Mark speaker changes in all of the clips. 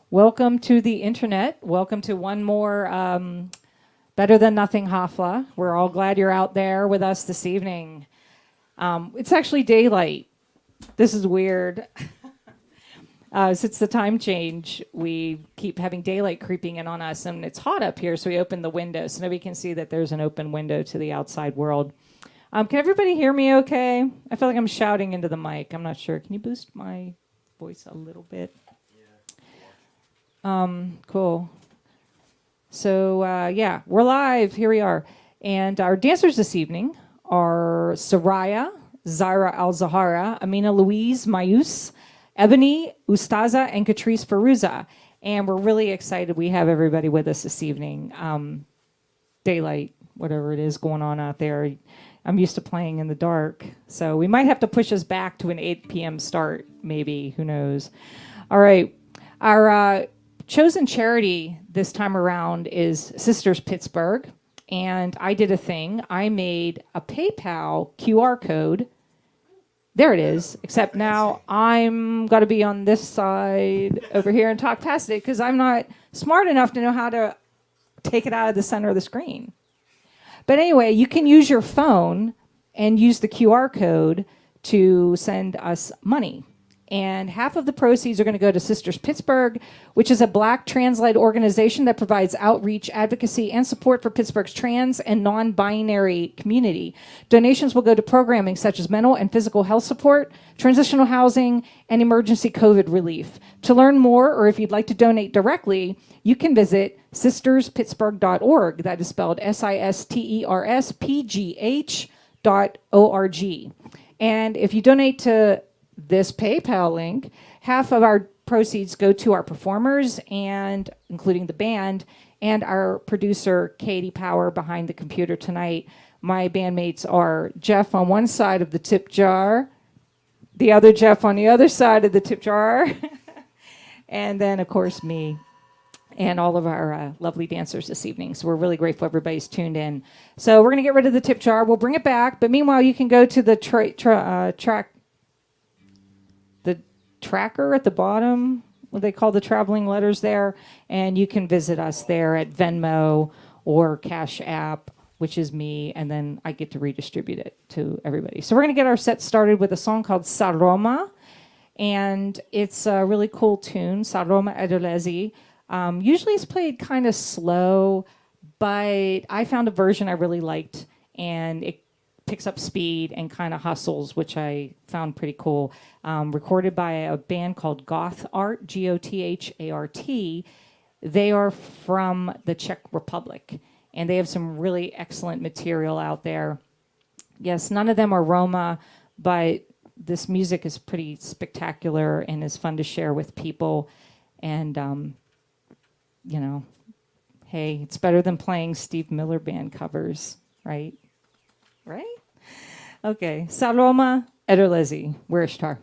Speaker 1: Welcome to the internet. Welcome to one more Better Than Nothing Hafla. We're all glad you're out there with us this evening. It's actually daylight. This is weird. Since the time change, we keep having daylight creeping in on us, and it's hot up here, so we open the window so nobody can see that there's an open window to the outside world. Can everybody hear me okay? I feel like I'm shouting into the mic. I'm not sure. Can you boost my voice a little bit? Cool. So, we're live. Here we are. And our dancers this evening are Soraya, Zaira Al-Zahara, Amina Louise Mayus, Ebony Ustaza, and Catrice Faruza. And we're really excited we have everybody with us this evening. Daylight, whatever it is going on out there. I'm used to playing in the dark. So we might have to push us back to an 8 p.m. start, maybe. Who knows? All right. Our chosen charity this time around is Sisters Pittsburgh. And I did a thing. I made a PayPal QR code. There it is. Except now I'm got to be on this side over here and talk past it because I'm not smart enough to know how to take it out of the center of the screen. But anyway, you can use your phone and use the QR code to send us money. And half of the proceeds are going to go to Sisters Pittsburgh, which is a Black trans-led organization that provides outreach, advocacy, and support for Pittsburgh's trans and non-binary community. Donations will go to programming such as mental and physical health support, transitional housing, and emergency COVID relief. To learn more, or if you'd like to donate directly, you can visit sisterspittsburgh.org. That is spelled sisterspgh.org. And if you donate to this PayPal link, half of our proceeds go to our performers, and including the band, and our producer, Katie Power, behind the computer tonight. My bandmates are Jeff on one side of the tip jar, the other Jeff on the other side of the tip jar, and then, of course, me and all of our lovely dancers this evening. So we're really grateful everybody's tuned in. So we're going to get rid of the tip jar. We'll bring it back, but meanwhile, you can go to the tracker at the bottom, what they call the traveling letters there, and you can visit us there at Venmo or Cash App, which is me, and then I get to redistribute it to everybody. So we're going to get our set started with a song called Saroma, and it's a really cool tune, Saroma Edolezi. Usually it's played kind of slow, but I found a version I really liked, and it picks up speed and kind of hustles, which I found pretty cool. Recorded by a band called Goth Art, Gothart. They are from the Czech Republic, and they have some really excellent material out there. Yes, none of them are Roma, but this music is pretty spectacular and is fun to share with people. And, hey, it's better than playing Steve Miller Band covers, right? Right? Okay. Saroma Edolezi, Werishtar.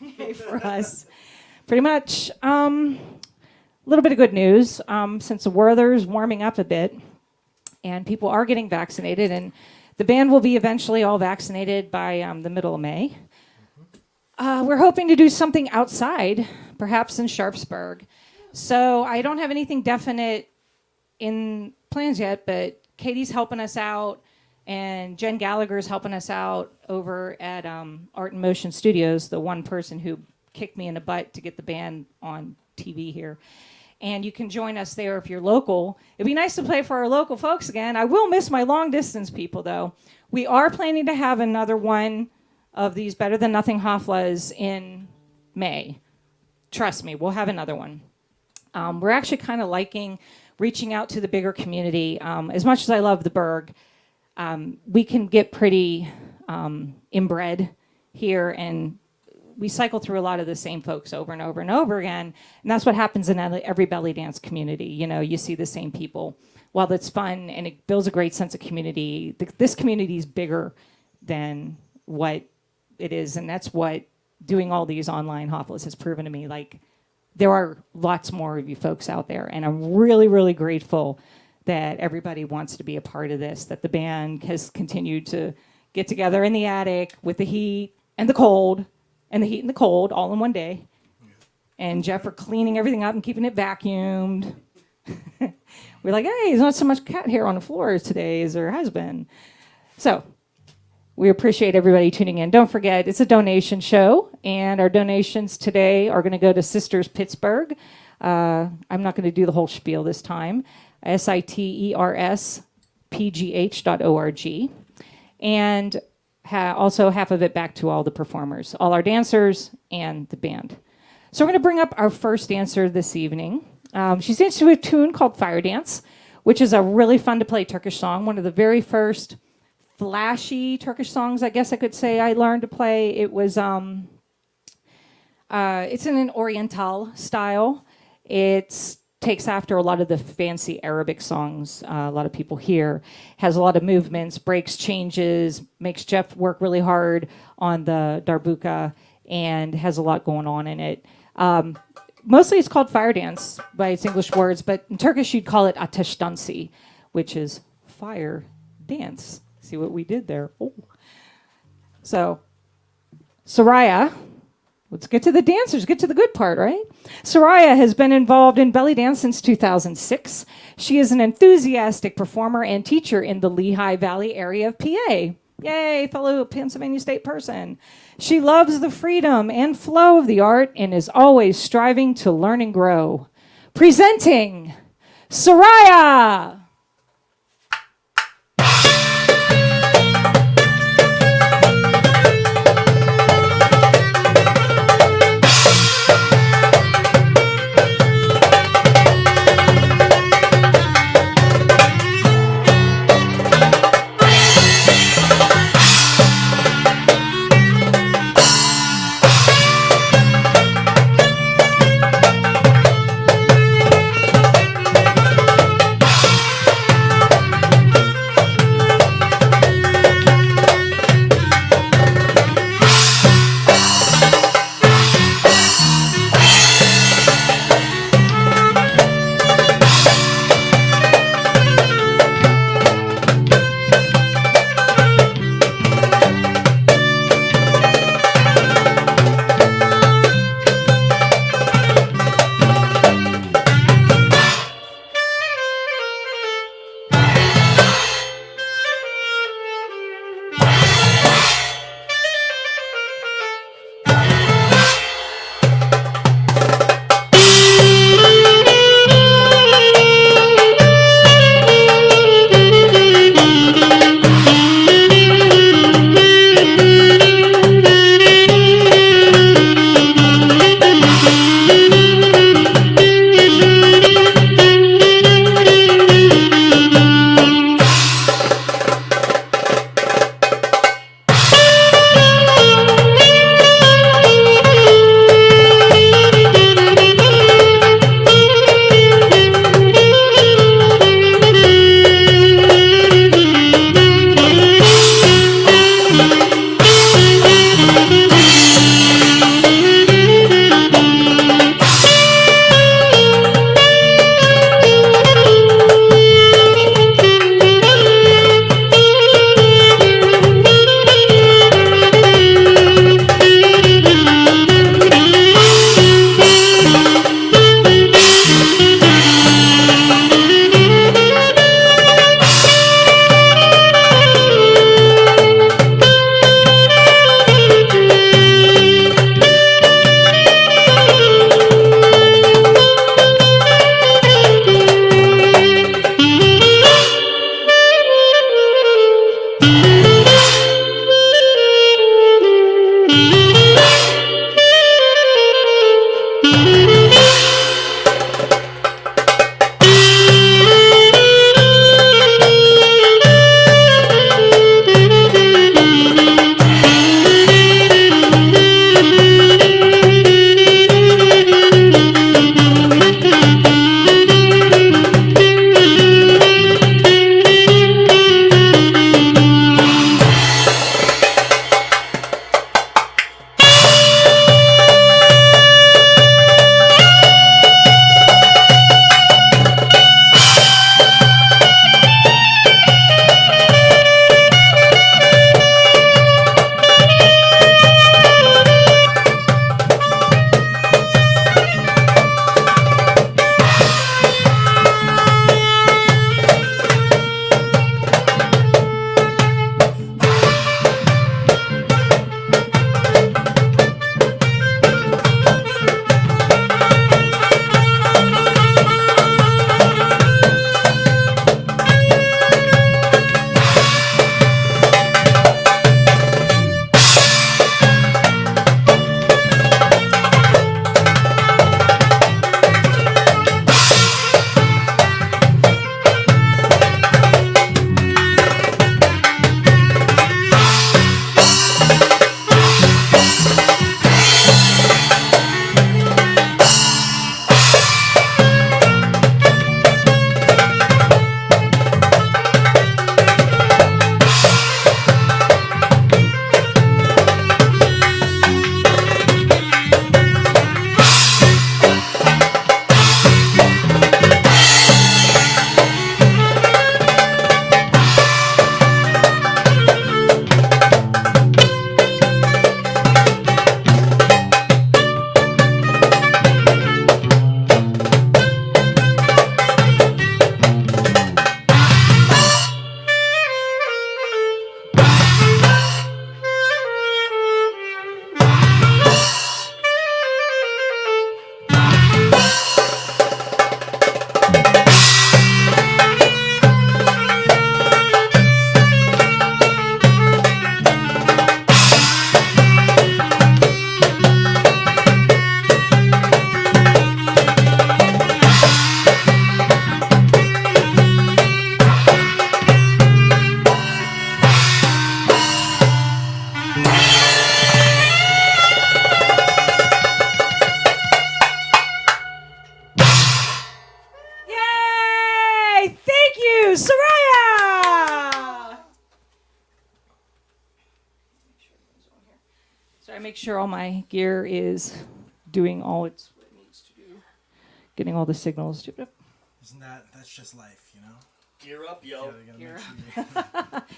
Speaker 1: Yay for us. Pretty much. A little bit of good news. Since the weather's warming up a bit and people are getting vaccinated, and the band will be eventually all vaccinated by the middle of May. We're hoping to do something outside, perhaps in Sharpsburg. So I don't have anything definite in plans yet, but Katie's helping us out, and Jen Gallagher's helping us out over at Art in Motion Studios, the one person who kicked me in the butt to get the band on TV here. And you can join us there if you're local. It'd be nice to play for our local folks again. I will miss my long distance people, though. We are planning to have another one of these Better Than Nothing Haflas in May. Trust me, we'll have another one. We're actually kind of liking reaching out to the bigger community. As much as I love the Berg, we can get pretty inbred here, and we cycle through a lot of the same folks over and over and over again. And that's what happens in every belly dance community. You know, you see the same people. While it's fun and it builds a great sense of community, this community is bigger than what it is. And that's what doing all these online Haflas has proven to me. Like, there are lots more of you folks out there. And I'm really, really grateful that everybody wants to be a part of this, that the band has continued to get together in the attic with the heat and the cold, and the heat and the cold all in one day. And Jeff are cleaning everything up and keeping it vacuumed. We're like, hey, there's not so much cat hair on the floors today as there has been. So we appreciate everybody tuning in. Don't forget, it's a donation show, and our donations today are going to go to Sisters Pittsburgh. I'm not going to do the whole spiel this time. SITERSPGH.org. And also half of it back to all the performers, all our dancers and the band. So we're going to bring up our first dancer this evening. She's danced to a tune called Fire Dance, which is a really fun to play Turkish song, one of the very first flashy Turkish songs, I guess I could say, I learned to play. It was, it's in an Oriental style. It takes after a lot of the fancy Arabic songs a lot of people hear. Has a lot of movements, breaks, changes, makes Jeff work really hard on the darbuka, and has a lot going on in it. Mostly it's called Fire Dance by its English words, but in Turkish you'd call it Ateş Dansı, which is fire dance. See what we did there? Oh. So, Soraya, let's get to the dancers, get to the good part, right? Soraya has been involved in belly dance since 2006. She is an enthusiastic performer and teacher in the Lehigh Valley area of PA. Yay, fellow Pennsylvania State person. She loves the freedom and flow of the art and is always striving to learn and grow. Presenting, Soraya! So I make sure all my gear is doing all what it needs to do, getting all the signals.
Speaker 2: That's just life, you know?
Speaker 3: Gear up, yo.
Speaker 1: Gear up.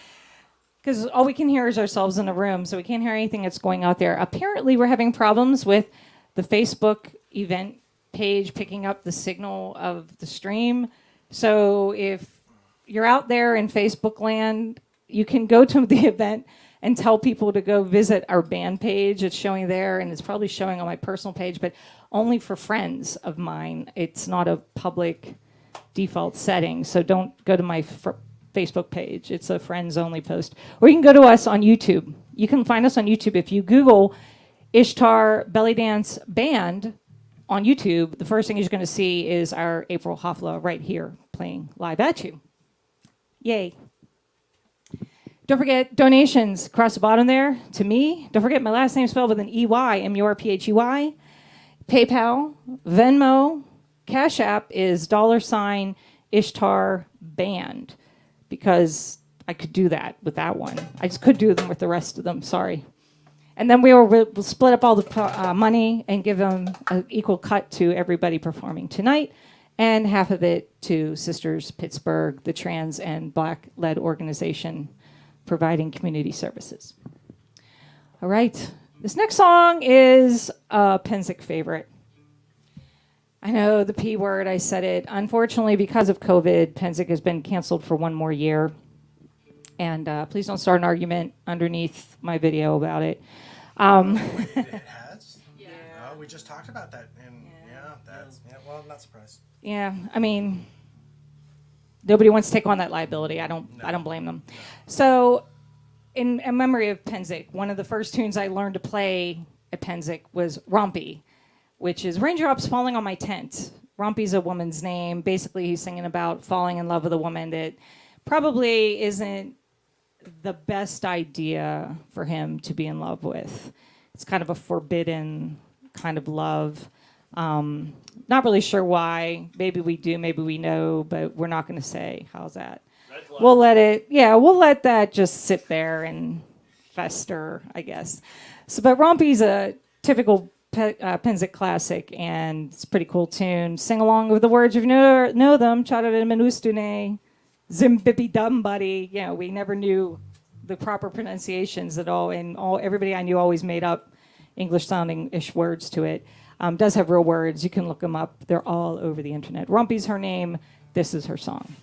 Speaker 1: Because all we can hear is ourselves in a room, so we can't hear anything that's going out there. Apparently, we're having problems with the Facebook event page picking up the signal of the stream. So if you're out there in Facebook land, you can go to the event and tell people to go visit our band page. It's showing there, and it's probably showing on my personal page, but only for friends of mine. It's not a public default setting, so don't go to my Facebook page. It's a friends-only post. Or you can go to us on YouTube. You can find us on YouTube. If you Google Ishtar Belly Dance Band on YouTube, the first thing you're going to see is our April Hafla right here playing live at you. Yay. Don't forget donations across the bottom there to me. Don't forget my last name spelled with an EY, MURPHEY. PayPal, Venmo, Cash App is $Ishtar Band, because I could do that with that one. I just could do them with the rest of them, sorry. And then we'll split up all the money and give them an equal cut to everybody performing tonight, and half of it to Sisters Pittsburgh, the trans and Black-led organization providing community services. All right, this next song is a Penzic favorite. I know the P word, I said it. Unfortunately, because of COVID, Penzic has been canceled for one more year. And please don't start an argument underneath my video about it.
Speaker 2: It has?
Speaker 1: Yeah.
Speaker 2: We just talked about that. And well, I'm not surprised.
Speaker 1: Yeah, I mean, nobody wants to take on that liability. I don't blame them. No. So, in memory of Penzic, one of the first tunes I learned to play at Penzic was Rompy, which is Raindrops Falling on My Tent. Rompy's a woman's name. Basically, he's singing about falling in love with a woman that probably isn't the best idea for him to be in love with. It's kind of a forbidden kind of love. Not really sure why. Maybe we do, maybe we know, but we're not going to say. How's that? We'll let that just sit there and fester, I guess. So, but Rompy's a typical Penzic classic, and it's a pretty cool tune. Sing along with the words if you know them. Chadare menustune, zimbippy dum buddy. You know, we never knew the proper pronunciations at all, and everybody I knew always made up English-sounding-ish words to it. Does have real words. You can look them up. They're all over the internet. Rompy's her name. This is her song.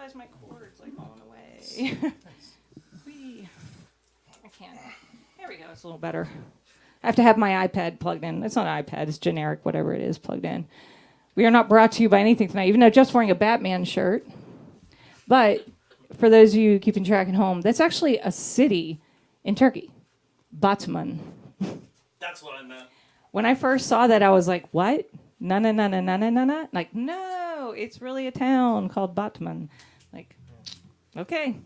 Speaker 1: realize my cord's like falling away. Whee. I can't. There we go. It's a little better. I have to have my iPad plugged in. It's not an iPad. It's generic, whatever it is, plugged in. We are not brought to you by anything tonight, even though Jeff's wearing a Batman shirt. But for those of you keeping track at home, that's actually a city in Turkey, Batman.
Speaker 2: That's what I meant.
Speaker 1: When I first saw that, I was like, what? Na. Like, no, it's really a town called Batman. Like, okay.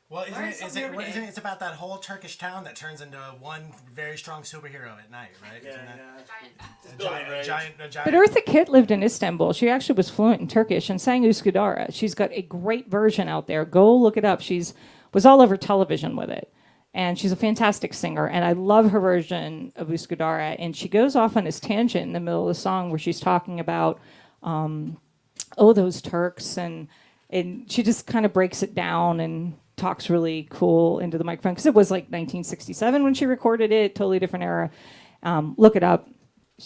Speaker 2: Well, isn't it it's about that whole Turkish town that turns into one very strong superhero at night, right?
Speaker 3: Yeah.
Speaker 2: Giant.
Speaker 1: But Eartha Kitt lived in Istanbul. She actually was fluent in Turkish and sang Üsküdar'a. She's got a great version out there. Go look it up. Was all over television with it. And she's a fantastic singer. And I love her version of Üsküdar'a. And she goes off on this tangent in the middle of the song where she's talking about, those Turks. And she just kind of breaks it down and talks really cool into the microphone. Because it was like 1967 when she recorded it. Totally different era. Look it up.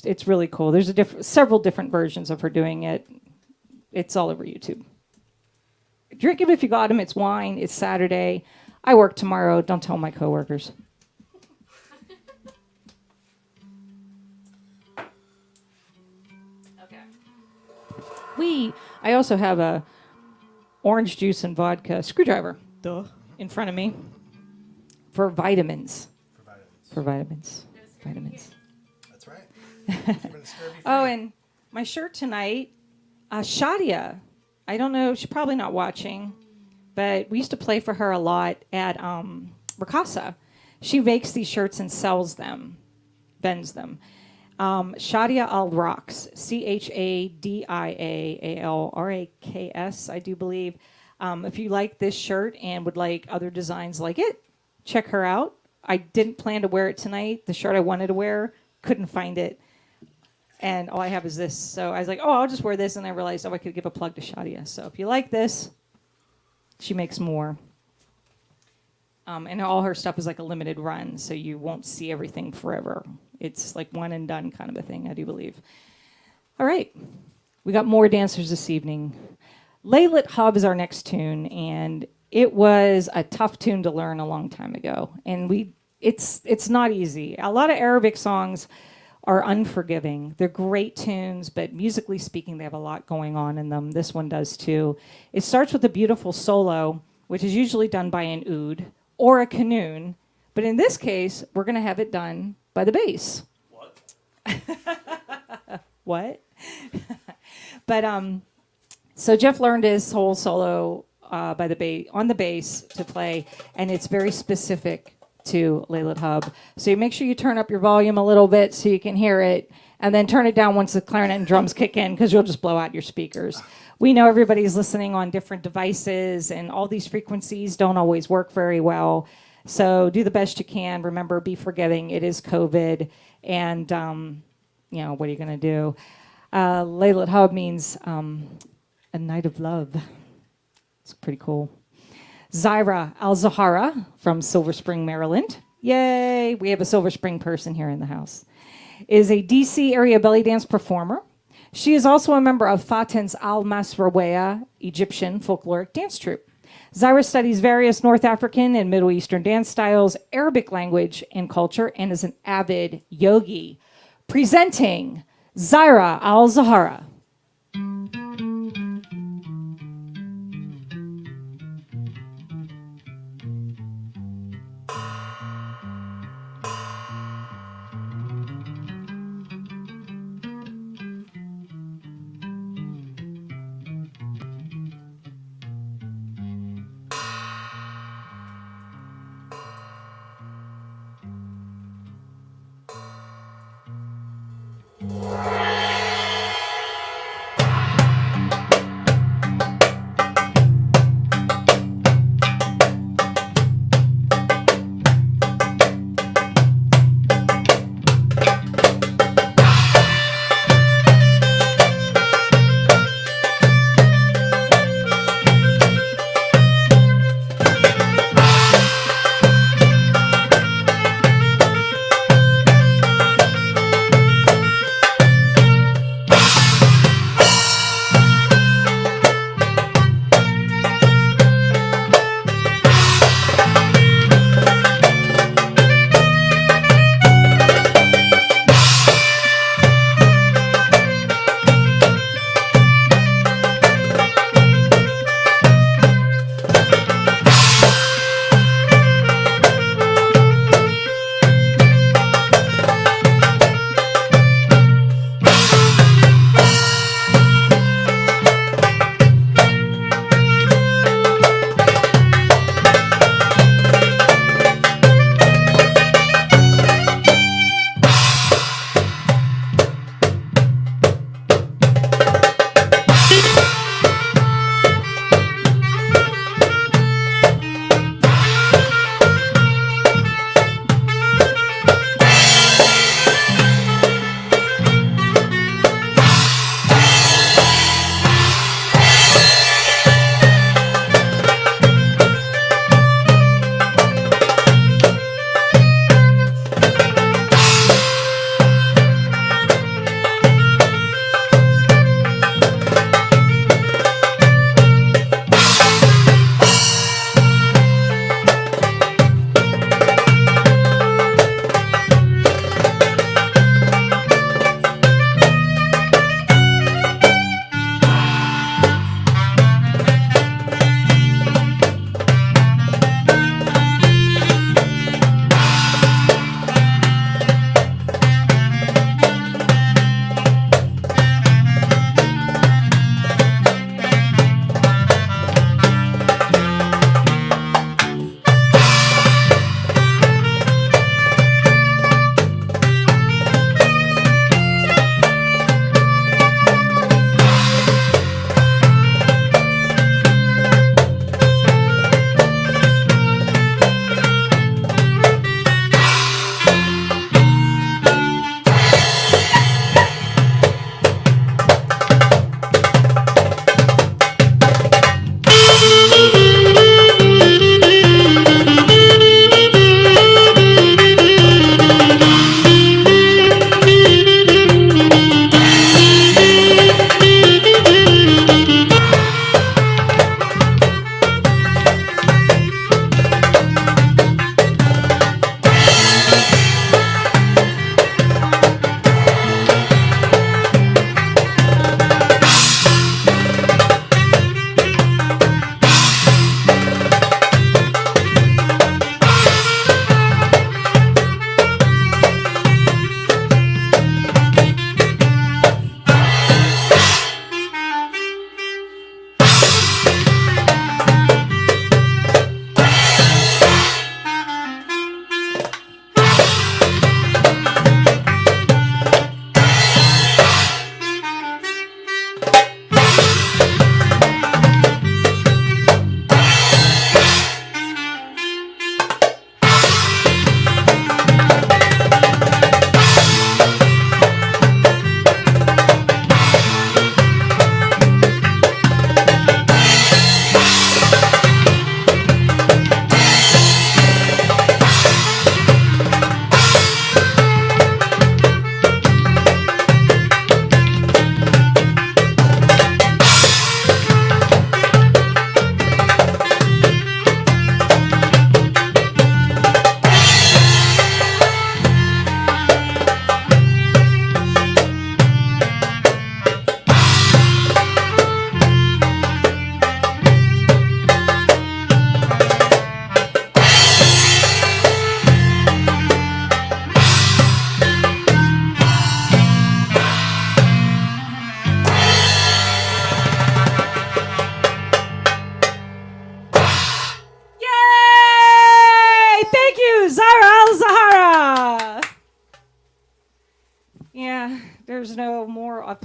Speaker 1: It's really cool. There's several different versions of her doing it. It's all over YouTube. Drink it if you got them. It's wine. It's Saturday. I work tomorrow. Don't tell my coworkers. Okay. I also have a orange juice and vodka screwdriver in front of me for vitamins. For vitamins.
Speaker 2: That's right.
Speaker 1: Oh, and my shirt tonight, Shadia. I don't know. She's probably not watching. But we used to play for her a lot at Ricasa. She makes these shirts and sells them, vends them. Shadia Al Rocks, ChadiaAlRaks, I do believe. If you like this shirt and would like other designs like it, check her out. I didn't plan to wear it tonight. The shirt I wanted to wear, couldn't find it. And all I have is this. So I was like, I'll just wear this. And I realized, I could give a plug to Shadia. So if you like this, she makes more. And all her stuff is like a limited run, so you won't see everything forever. It's like one and done kind of a thing, I do believe. All right. We got more dancers this evening. Laylit Hub is our next tune, and it was a tough tune to learn a long time ago. And it's not easy. A lot of Arabic songs are unforgiving. They're great tunes, but musically speaking, they have a lot going on in them. This one does too. It starts with a beautiful solo, which is usually done by an oud or a qanun, but in this case, we're going to have it done by the bass. What? But so Jeff learned his whole solo on the bass to play, and it's very specific to Laylit Hub. So you make sure you turn up your volume a little bit so you can hear it, and then turn it down once the clarinet and drums kick in, because you'll just blow out your speakers. We know everybody's listening on different devices, and all these frequencies don't always work very well. So do the best you can. Remember, be forgiving. It is COVID, and what are you going to do? Laylit Hub means a night of love. It's pretty cool. Zaira Al-Zahara from Silver Spring, Maryland. Yay, we have a Silver Spring person here in the house. Is a DC area belly dance performer. She is also a member of Faten's Al-Masraweya Egyptian folkloric dance troupe. Zaira studies various North African and Middle Eastern dance styles, Arabic language and culture, and is an avid yogi. Presenting Zaira Al-Zahara.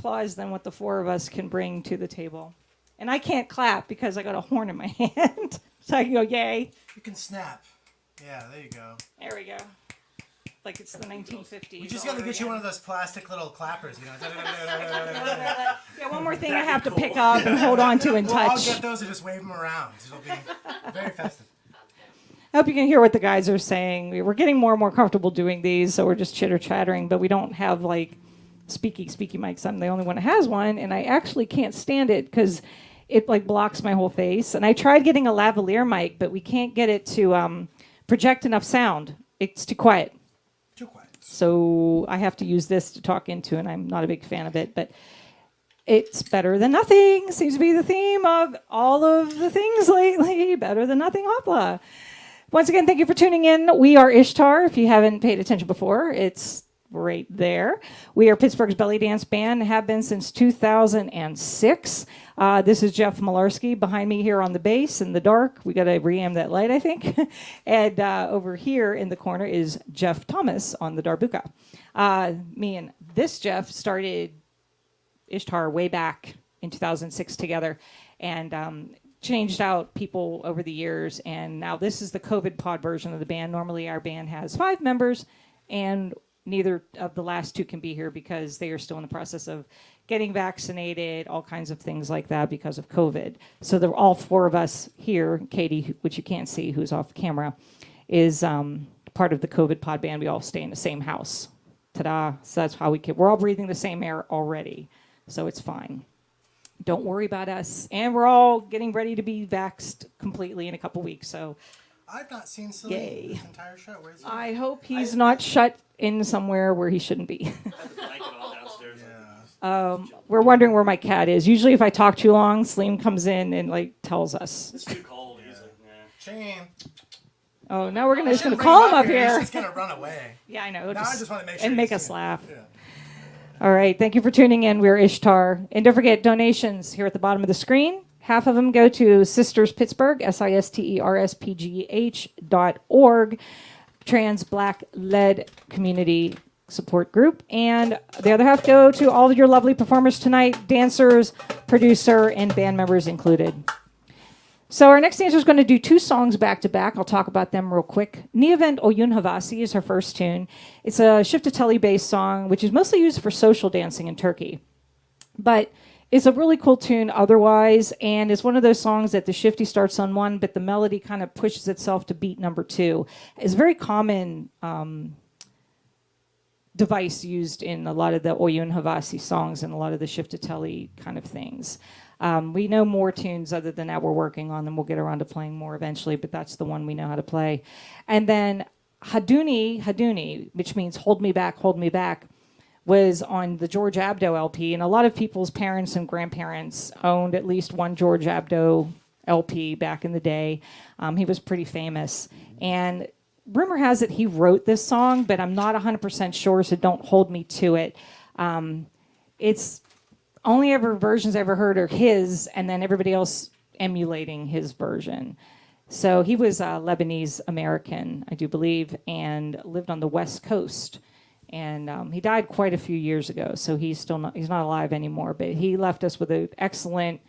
Speaker 1: applause than what the four of us can bring to the table. And I can't clap because I got a horn in my hand. So I can go, yay.
Speaker 2: You can snap. Yeah, there you go.
Speaker 1: There we go. Like it's the 1950s.
Speaker 2: We just got to get you one of those plastic little clappers, you know.
Speaker 1: Yeah, one more thing I have to pick up and hold on to and touch.
Speaker 2: I'll get those and just wave them around. It'll be very festive.
Speaker 1: I hope you can hear what the guys are saying. We're getting more and more comfortable doing these, so we're just chitter-chattering, but we don't have, like, speaky mics. I'm the only one that has one, and I actually can't stand it because it, like, blocks my whole face. And I tried getting a lavalier mic, but we can't get it to project enough sound. It's too quiet.
Speaker 2: Too quiet.
Speaker 1: So I have to use this to talk into, and I'm not a big fan of it, but it's better than nothing. Seems to be the theme of all of the things lately. Better than nothing, Hafla. Once again, thank you for tuning in. We are Ishtar. If you haven't paid attention before, it's right there. We are Pittsburgh's belly dance band, have been since 2006. This is Jeff Malarski behind me here on the bass in the dark. We got to reamp that light, I think. And over here in the corner is Jeff Thomas on the darbuka. Me and this Jeff started Ishtar way back in 2006 together, and changed out people over the years, and now this is the COVID pod version of the band. Normally our band has 5 members, and neither of the last 2 can be here because they are still in the process of getting vaccinated, all kinds of things like that because of COVID. So they're all 4 of us here. Katie, which you can't see, who's off camera, is part of the COVID pod band. We all stay in the same house. Ta-da. So that's how we're all breathing the same air already, so it's fine. Don't worry about us. And we're all getting ready to be vaxxed completely in a couple weeks. So
Speaker 2: I've not seen Celine this entire show. Where's he?
Speaker 1: I hope he's not shut in somewhere where he shouldn't be. We're wondering where my cat is. Usually if I talk too long, Celine comes in and like tells us.
Speaker 3: It's too cold.
Speaker 2: Shame.
Speaker 1: Oh, now we're just gonna call him up here.
Speaker 2: He's just gonna run away.
Speaker 1: Yeah, I know.
Speaker 2: Now I just want to make sure
Speaker 1: and make
Speaker 2: he's
Speaker 1: us
Speaker 2: here.
Speaker 1: laugh.
Speaker 2: Yeah.
Speaker 1: All right, thank you for tuning in. We're Ishtar. And don't forget, donations here at the bottom of the screen. Half of them go to Sisters Pittsburgh, sisterspgh.org, Trans Black Led Community Support Group. And the other half go to all of your lovely performers tonight, dancers, producer, and band members included. So our next dancer is going to do 2 songs back to back. I'll talk about them real quick. Niavent Oyun Havasi is her first tune. It's a Shiftatelli-based song, which is mostly used for social dancing in Turkey. But it's a really cool tune otherwise, and it's one of those songs that the shifty starts on 1, but the melody kind of pushes itself to beat number 2. It's a very common device used in a lot of the Oyun Havasi songs and a lot of the Shiftatelli kind of things. We know more tunes other than that we're working on them. We'll get around to playing more eventually, but that's the one we know how to play. And then Haduni, which means hold me back, was on the George Abdo LP. And a lot of people's parents and grandparents owned at least one George Abdo LP back in the day. He was pretty famous. And rumor has it he wrote this song, but I'm not 100% sure, so don't hold me to it. It's only ever versions I ever heard are his, and then everybody else emulating his version. So he was Lebanese American, I do believe, and lived on the West Coast. And he died quite a few years ago, so he's not alive anymore. But he left us with an excellent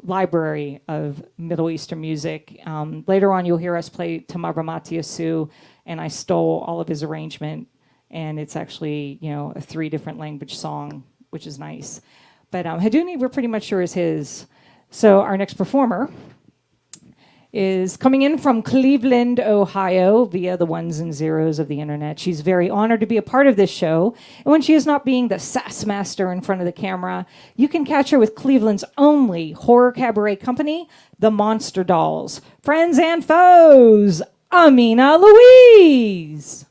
Speaker 1: library of Middle Eastern music. Later on, you'll hear us play Tamavramati Asu, and I stole all of his arrangement. And it's actually, a 3 different language song, which is nice. But Haduni, we're pretty much sure is his. So our next performer is coming in from Cleveland, Ohio, via the 1s and 0s of the internet. She's very honored to be a part of this show. And when she is not being the sass master in front of the camera, you can catch her with Cleveland's only horror cabaret company, the Monster Dolls. Friends and foes, Amina Louise.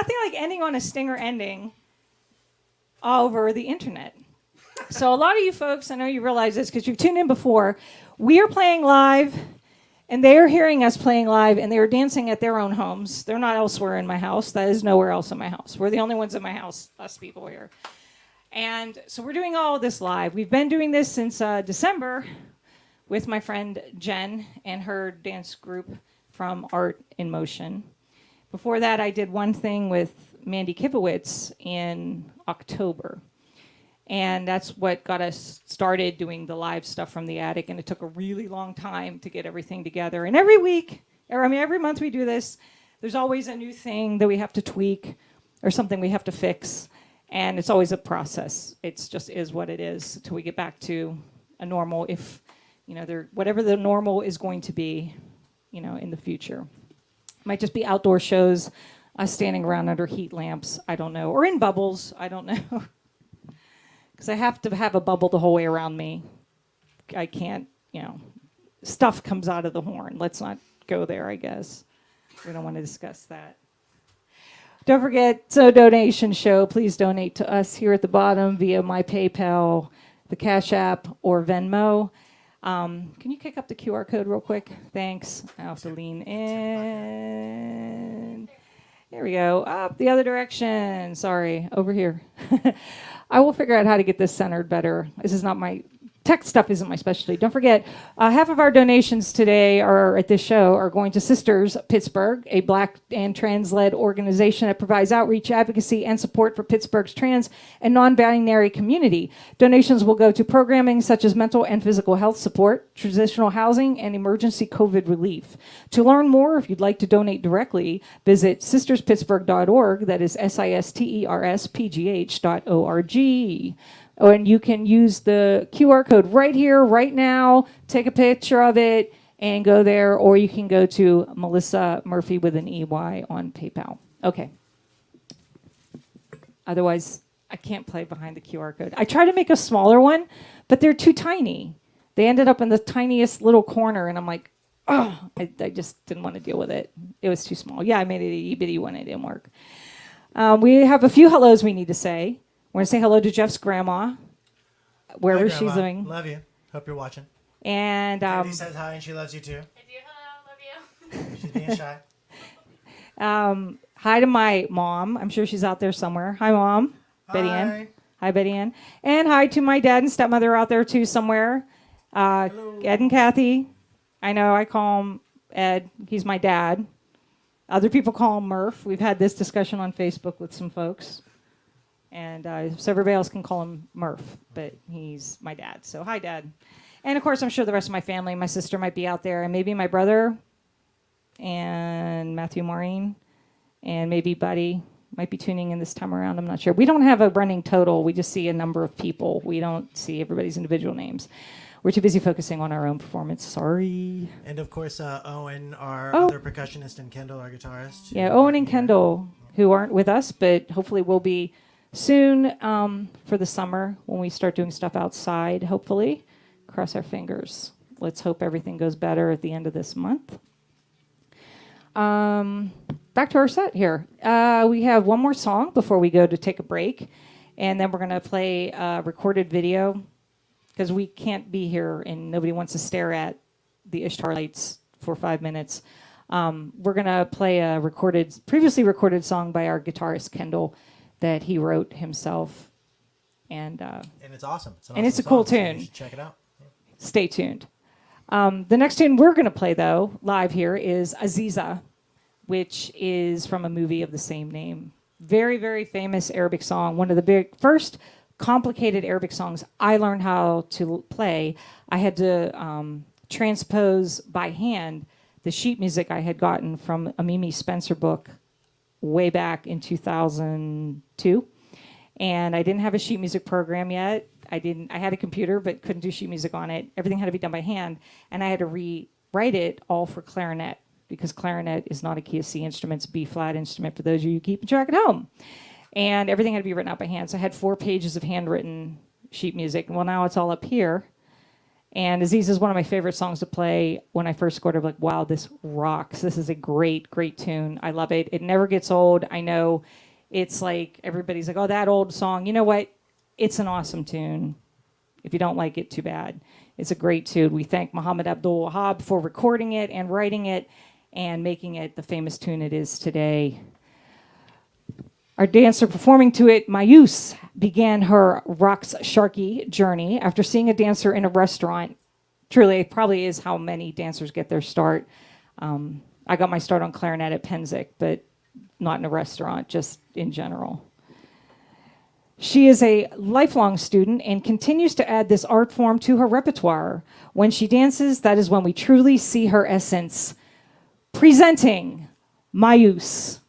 Speaker 1: nothing like ending on a stinger ending over the internet. So a lot of you folks, I know you realize this because you've tuned in before, we are playing live, and they are hearing us playing live, and they are dancing at their own homes. They're not elsewhere in my house. That is nowhere else in my house. We're the only ones in my house, us people here. And so we're doing all of this live. We've been doing this since December with my friend Jen and her dance group from Art in Motion. Before that, I did one thing with Mandy Kivowitz in October. And that's what got us started doing the live stuff from the attic. And it took a really long time to get everything together. And every week, every month we do this, there's always a new thing that we have to tweak or something we have to fix. And it's always a process. It's just is what it is until we get back to a normal, if, whatever the normal is going to be, in the future. It might just be outdoor shows, us standing around under heat lamps, I don't know. Or in bubbles, I don't know. Because I have to have a bubble the whole way around me. I can't, stuff comes out of the horn. Let's not go there, I guess. We don't want to discuss that. Don't forget, donation show. Please donate to us here at the bottom via my PayPal, the Cash App, or Venmo. Can you kick up the QR code real quick? Thanks. I'll have to lean in. There we go. Up the other direction. Sorry, over here. I will figure out how to get this centered better. This is not my tech stuff isn't my specialty. Don't forget, half of our donations today are at this show are going to Sisters Pittsburgh, a Black and trans-led organization that provides outreach, advocacy, and support for Pittsburgh's trans and non-binary community. Donations will go to programming such as mental and physical health support, transitional housing, and emergency COVID relief. To learn more, if you'd like to donate directly, visit sisterspittsburgh.org. That is sisterspgh.org. And you can use the QR code right here, right now, take a picture of it, and go there. Or you can go to Melissa Murphy with an EY on PayPal. Okay. Otherwise, I can't play behind the QR code. I tried to make a smaller one, but they're too tiny. They ended up in the tiniest little corner, and I'm like, oh, I just didn't want to deal with it. It was too small. Yeah, I made it a itty-bitty one. It didn't work. We have a few hellos we need to say. We're going to say hello to Jeff's grandma, wherever she's living.
Speaker 2: Love you. Hope you're watching.
Speaker 1: And
Speaker 2: Candy says hi, and she loves you too.
Speaker 3: I do. Hello. Love you.
Speaker 2: She's being shy.
Speaker 1: hi to my mom. I'm sure she's out there somewhere. Hi, Mom.
Speaker 2: Hi.
Speaker 1: Betty Ann. Hi, Betty Ann. And hi to my dad and stepmother out there too somewhere.
Speaker 2: Hello.
Speaker 1: Ed and Kathy. I know I call him Ed. He's my dad. Other people call him Murph. We've had this discussion on Facebook with some folks. And so everybody else can call him Murph, but he's my dad. So hi, Dad. And, of course, I'm sure the rest of my family, my sister might be out there, and maybe my brother and Matthew Maureen, and maybe Buddy might be tuning in this time around. I'm not sure. We don't have a running total. We just see a number of people. We don't see everybody's individual names. We're too busy focusing on our own performance. Sorry.
Speaker 2: And, of course, Owen, our other percussionist, and Kendall, our guitarist.
Speaker 1: Yeah, Owen and Kendall, who aren't with us, but hopefully will be soon for the summer when we start doing stuff outside, hopefully. Cross our fingers. Let's hope everything goes better at the end of this month. Back to our set here. We have one more song before we go to take a break, and then we're going to play a recorded video because we can't be here and nobody wants to stare at the Ishtar lights for 5 minutes. We're going to play a previously recorded song by our guitarist, Kendall, that he wrote himself. And
Speaker 2: it's awesome.
Speaker 1: It's a cool
Speaker 2: song,
Speaker 1: tune.
Speaker 2: So you should check it out.
Speaker 1: Stay tuned. The next tune we're going to play, though, live here is Aziza, which is from a movie of the same name. Very, very famous Arabic song. One of the first complicated Arabic songs I learned how to play. I had to transpose by hand the sheet music I had gotten from a Mimi Spencer book way back in 2002. And I didn't have a sheet music program yet. I had a computer, but couldn't do sheet music on it. Everything had to be done by hand. And I had to rewrite it all for clarinet, because clarinet is not a key of C instrument, it's a B-flat instrument for those of you keeping track at home. And everything had to be written out by hand. So I had 4 pages of handwritten sheet music. Well, now it's all up here. And Aziz is one of my favorite songs to play. When I first scored it, I'm like, wow, this rocks. This is a great, great tune. I love it. It never gets old. I know it's like everybody's like, oh, that old song. You know what? It's an awesome tune. If you don't like it, too bad. It's a great tune. We thank Muhammad Abdul Wahab for recording it and writing it and making it the famous tune it is today. Our dancer performing to it, Mayus, began her Rocks Sharky journey after seeing a dancer in a restaurant. Truly, it probably is how many dancers get their start. I got my start on clarinet at Penzic, but not in a restaurant, just in general. She is a lifelong student and continues to add this art form to her repertoire. When she dances, that is when we truly see her essence. Presenting Mayus.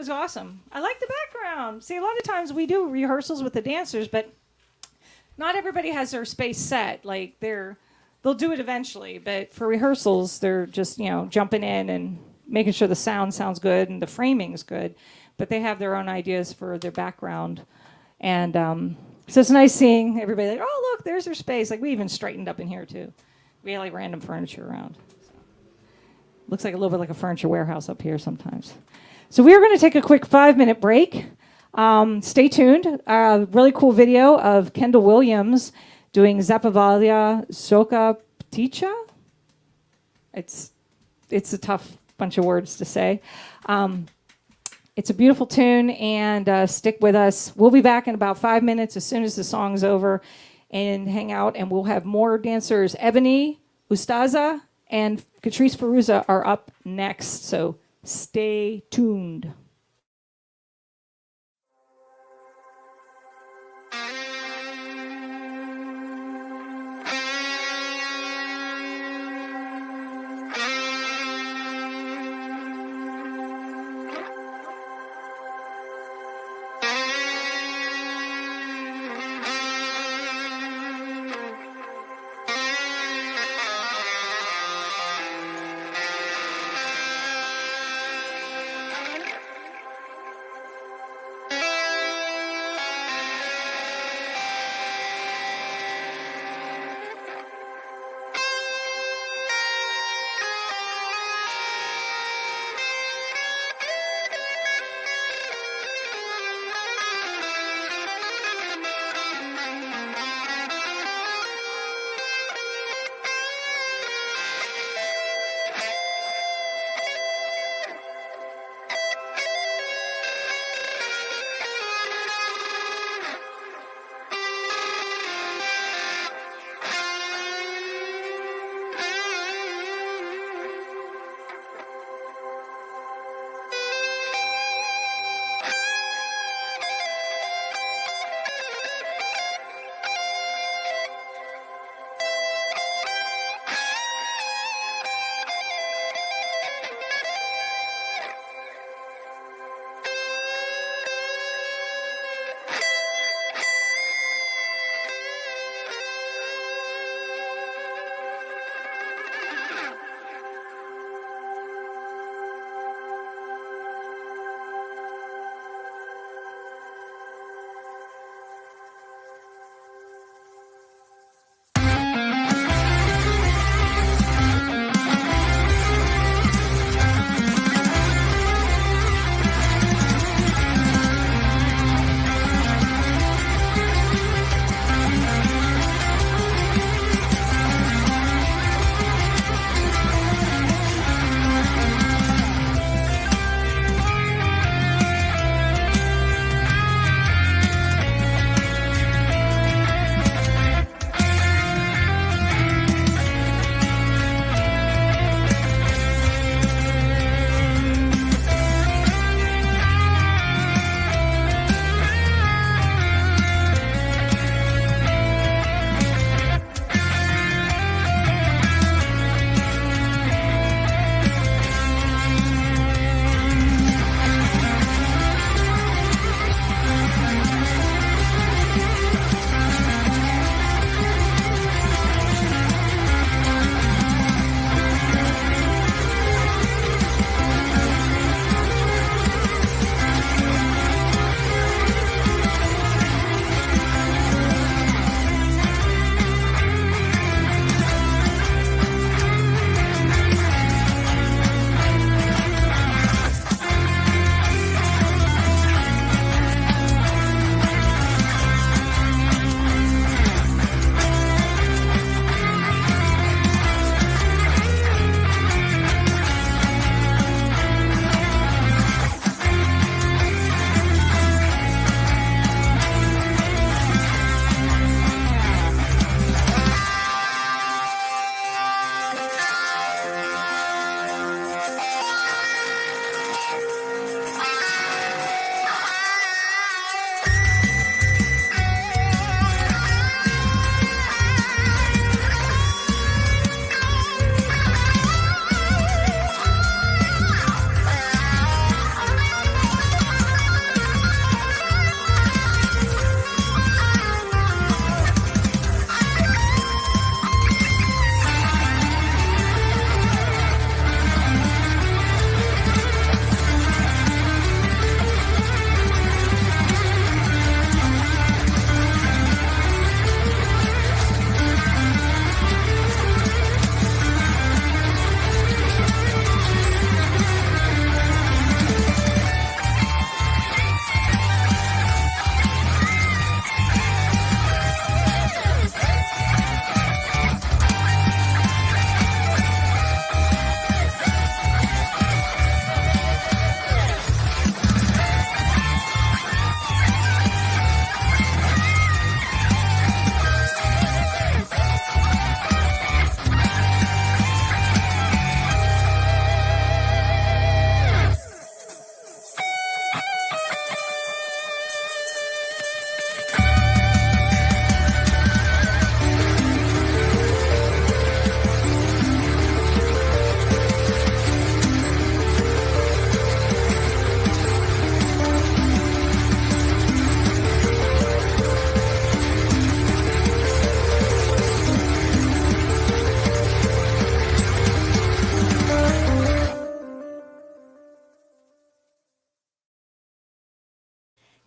Speaker 1: Awesome. I like the background. See, a lot of times we do rehearsals with the dancers, but not everybody has their space set. Like they'll do it eventually, but for rehearsals, they're just, jumping in and making sure the sound sounds good and the framing's good. But they have their own ideas for their background. And so it's nice seeing everybody like, oh, look, there's their space. Like we even straightened up in here too. We had like random furniture around. So. Looks like a little bit like a furniture warehouse up here sometimes. So we are going to take a quick 5-minute break. Stay tuned. Really cool video of Kendall Williams doing Zapavalia Soka Pticha. It's a tough bunch of words to say. It's a beautiful tune, and stick with us. We'll be back in about 5 minutes as soon as the song's over, and hang out, and we'll have more dancers. Ebony, Ustaza, and Catrice Feruza are up next, so stay tuned.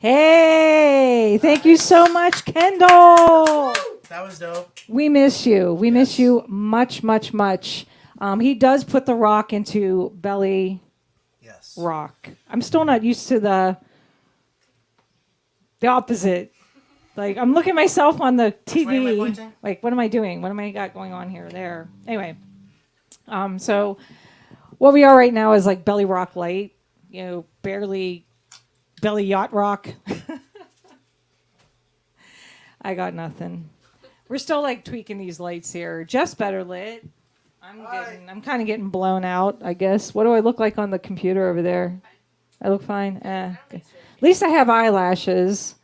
Speaker 1: Hey, thank you so much, Kendall.
Speaker 2: That was dope.
Speaker 1: We miss you. We miss you much, much, much. He does put the rock into BellyRock.
Speaker 2: Yes.
Speaker 1: I'm still not used to the opposite. Like, I'm looking at myself on the
Speaker 2: Which way am I
Speaker 1: TV.
Speaker 2: pointing?
Speaker 1: Like, what am I doing? What am I got going on here? There. Anyway, so what we are right now is like BellyRock light. You know, barely belly yacht rock. I got nothing. We're still like tweaking these lights here. Jeff's better lit. I'm kind of getting blown out, I guess. What do I look like on the computer over there? I look fine. Okay. At least I have eyelashes.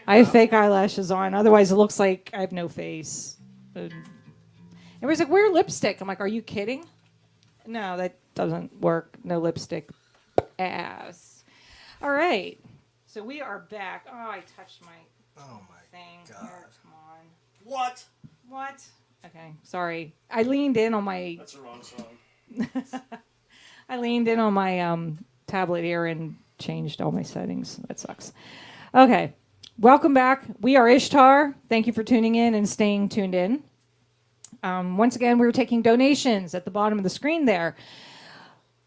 Speaker 1: I have fake eyelashes on. Otherwise, it looks like I have no face. Everybody's like, wear lipstick. I'm like, are you kidding? No, that doesn't work. No lipstick. Ass. All right. So we are back. Oh, I touched my thing.
Speaker 2: God.
Speaker 1: Here, come on.
Speaker 2: What?
Speaker 1: Okay, sorry. I leaned in on my.
Speaker 4: That's the wrong song.
Speaker 1: I leaned in on my tablet here and changed all my settings. That sucks. Okay, welcome back. We are Ishtar. Thank you for tuning in and staying tuned in. Once again, we're taking donations at the bottom of the screen there.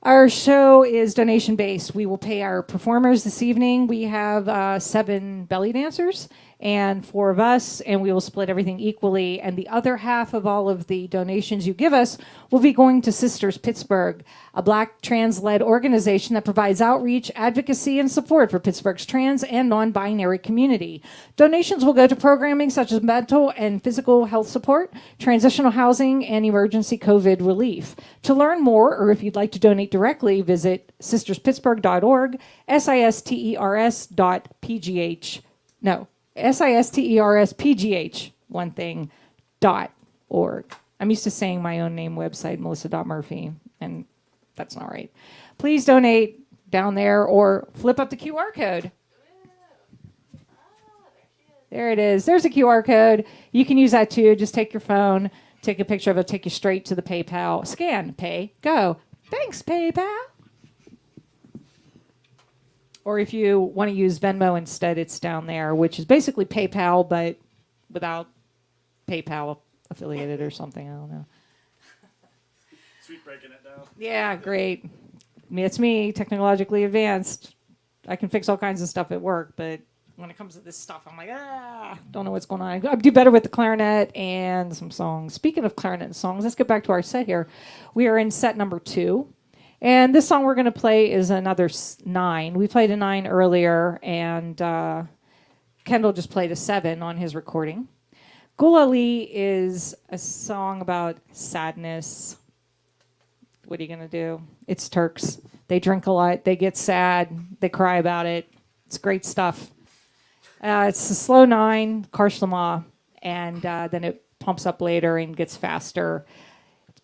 Speaker 1: Our show is donation based. We will pay our performers this evening. We have 7 belly dancers and 4 of us, and we will split everything equally. And the other half of all of the donations you give us will be going to Sisters Pittsburgh, a Black trans-led organization that provides outreach, advocacy, and support for Pittsburgh's trans and non-binary community. Donations will go to programming such as mental and physical health support, transitional housing, and emergency COVID relief. To learn more, or if you'd like to donate directly, visit sisterspittsburgh.org, sisterspgh, sisterspgh, one thing, .org. I'm used to saying my own name website, melissa.murphy, and that's not right. Please donate down there or flip up the QR code. There it is. There's a QR code. You can use that too. Just take your phone, take a picture of it, take you straight to the PayPal. Scan, pay, go. Thanks, PayPal. Or if you want to use Venmo instead, it's down there, which is basically PayPal, but without PayPal affiliated or something. I don't know.
Speaker 4: Sweet breaking it down.
Speaker 1: Yeah, great. It's me, technologically advanced. I can fix all kinds of stuff at work, but when it comes to this stuff, I'm like, don't know what's going on. I do better with the clarinet and some songs. Speaking of clarinet and songs, let's get back to our set here. We are in set number 2. And this song we're going to play is another 9. We played a 9 earlier, and Kendall just played a 7 on his recording. Gul Ali is a song about sadness. What are you going to do? It's Turks. They drink a lot. They get sad. They cry about it. It's great stuff. It's a slow 9, Karshlamah, and then it pumps up later and gets faster.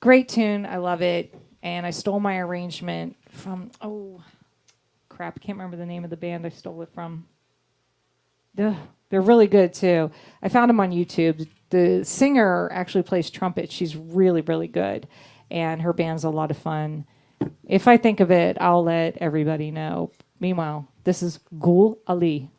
Speaker 1: Great tune. I love it. And I stole my arrangement from, crap, I can't remember the name of the band I stole it from. They're really good, too. I found them on YouTube. The singer actually plays trumpet. She's really, really good. And her band's a lot of fun. If I think of it, I'll let everybody know. Meanwhile, this is Gul Ali.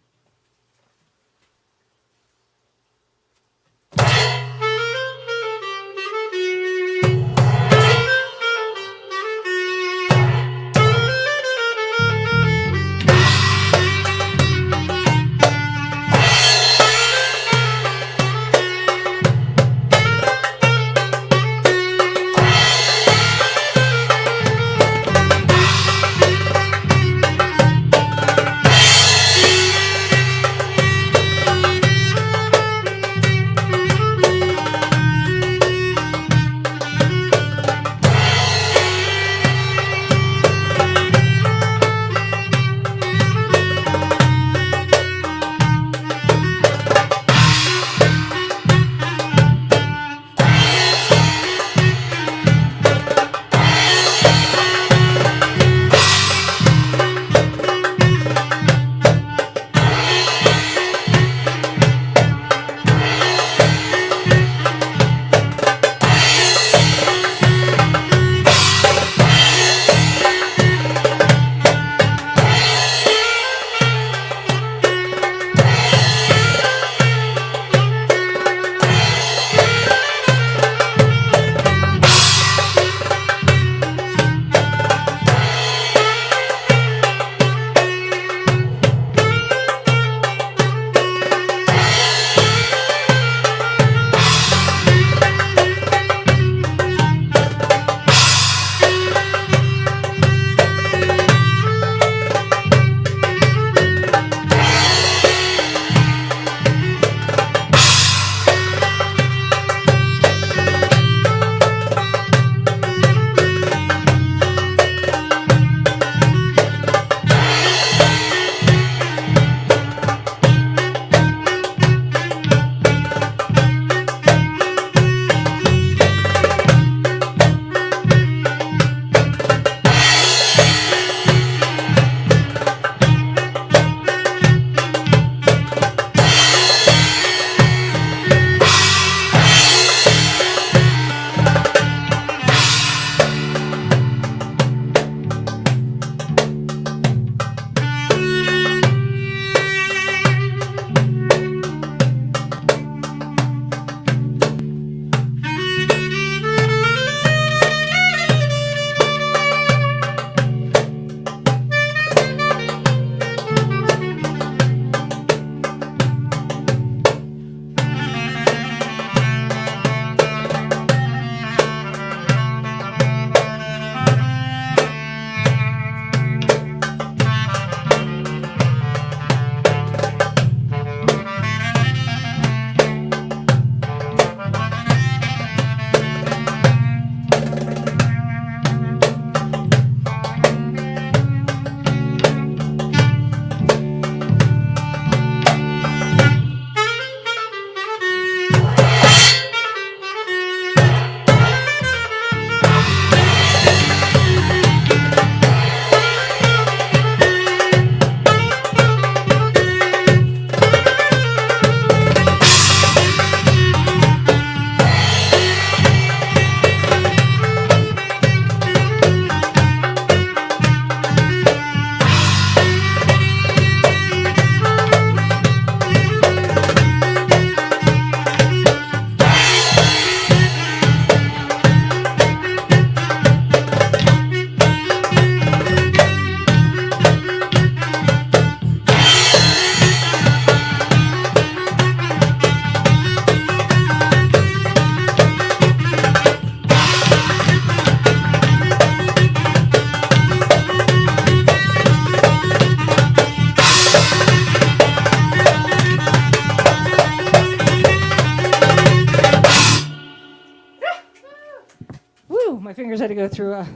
Speaker 1: fingers had to go through a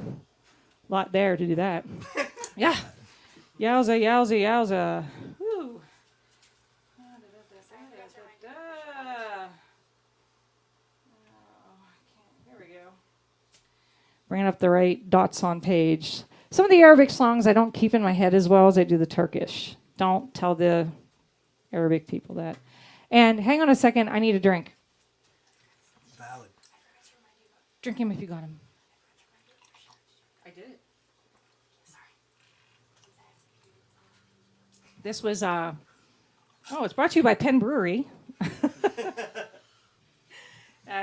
Speaker 1: lot there to do that. Yeah. Yowza, yowza, yowza. Woo. Here we go. Bringing up the right dots on page. Some of the Arabic songs I don't keep in my head as well as I do the Turkish. Don't tell the Arabic people that. And hang on a second, I need a drink.
Speaker 2: Valid.
Speaker 1: Drink him if you got him. I did. This was, it's brought to you by Penn Brewery.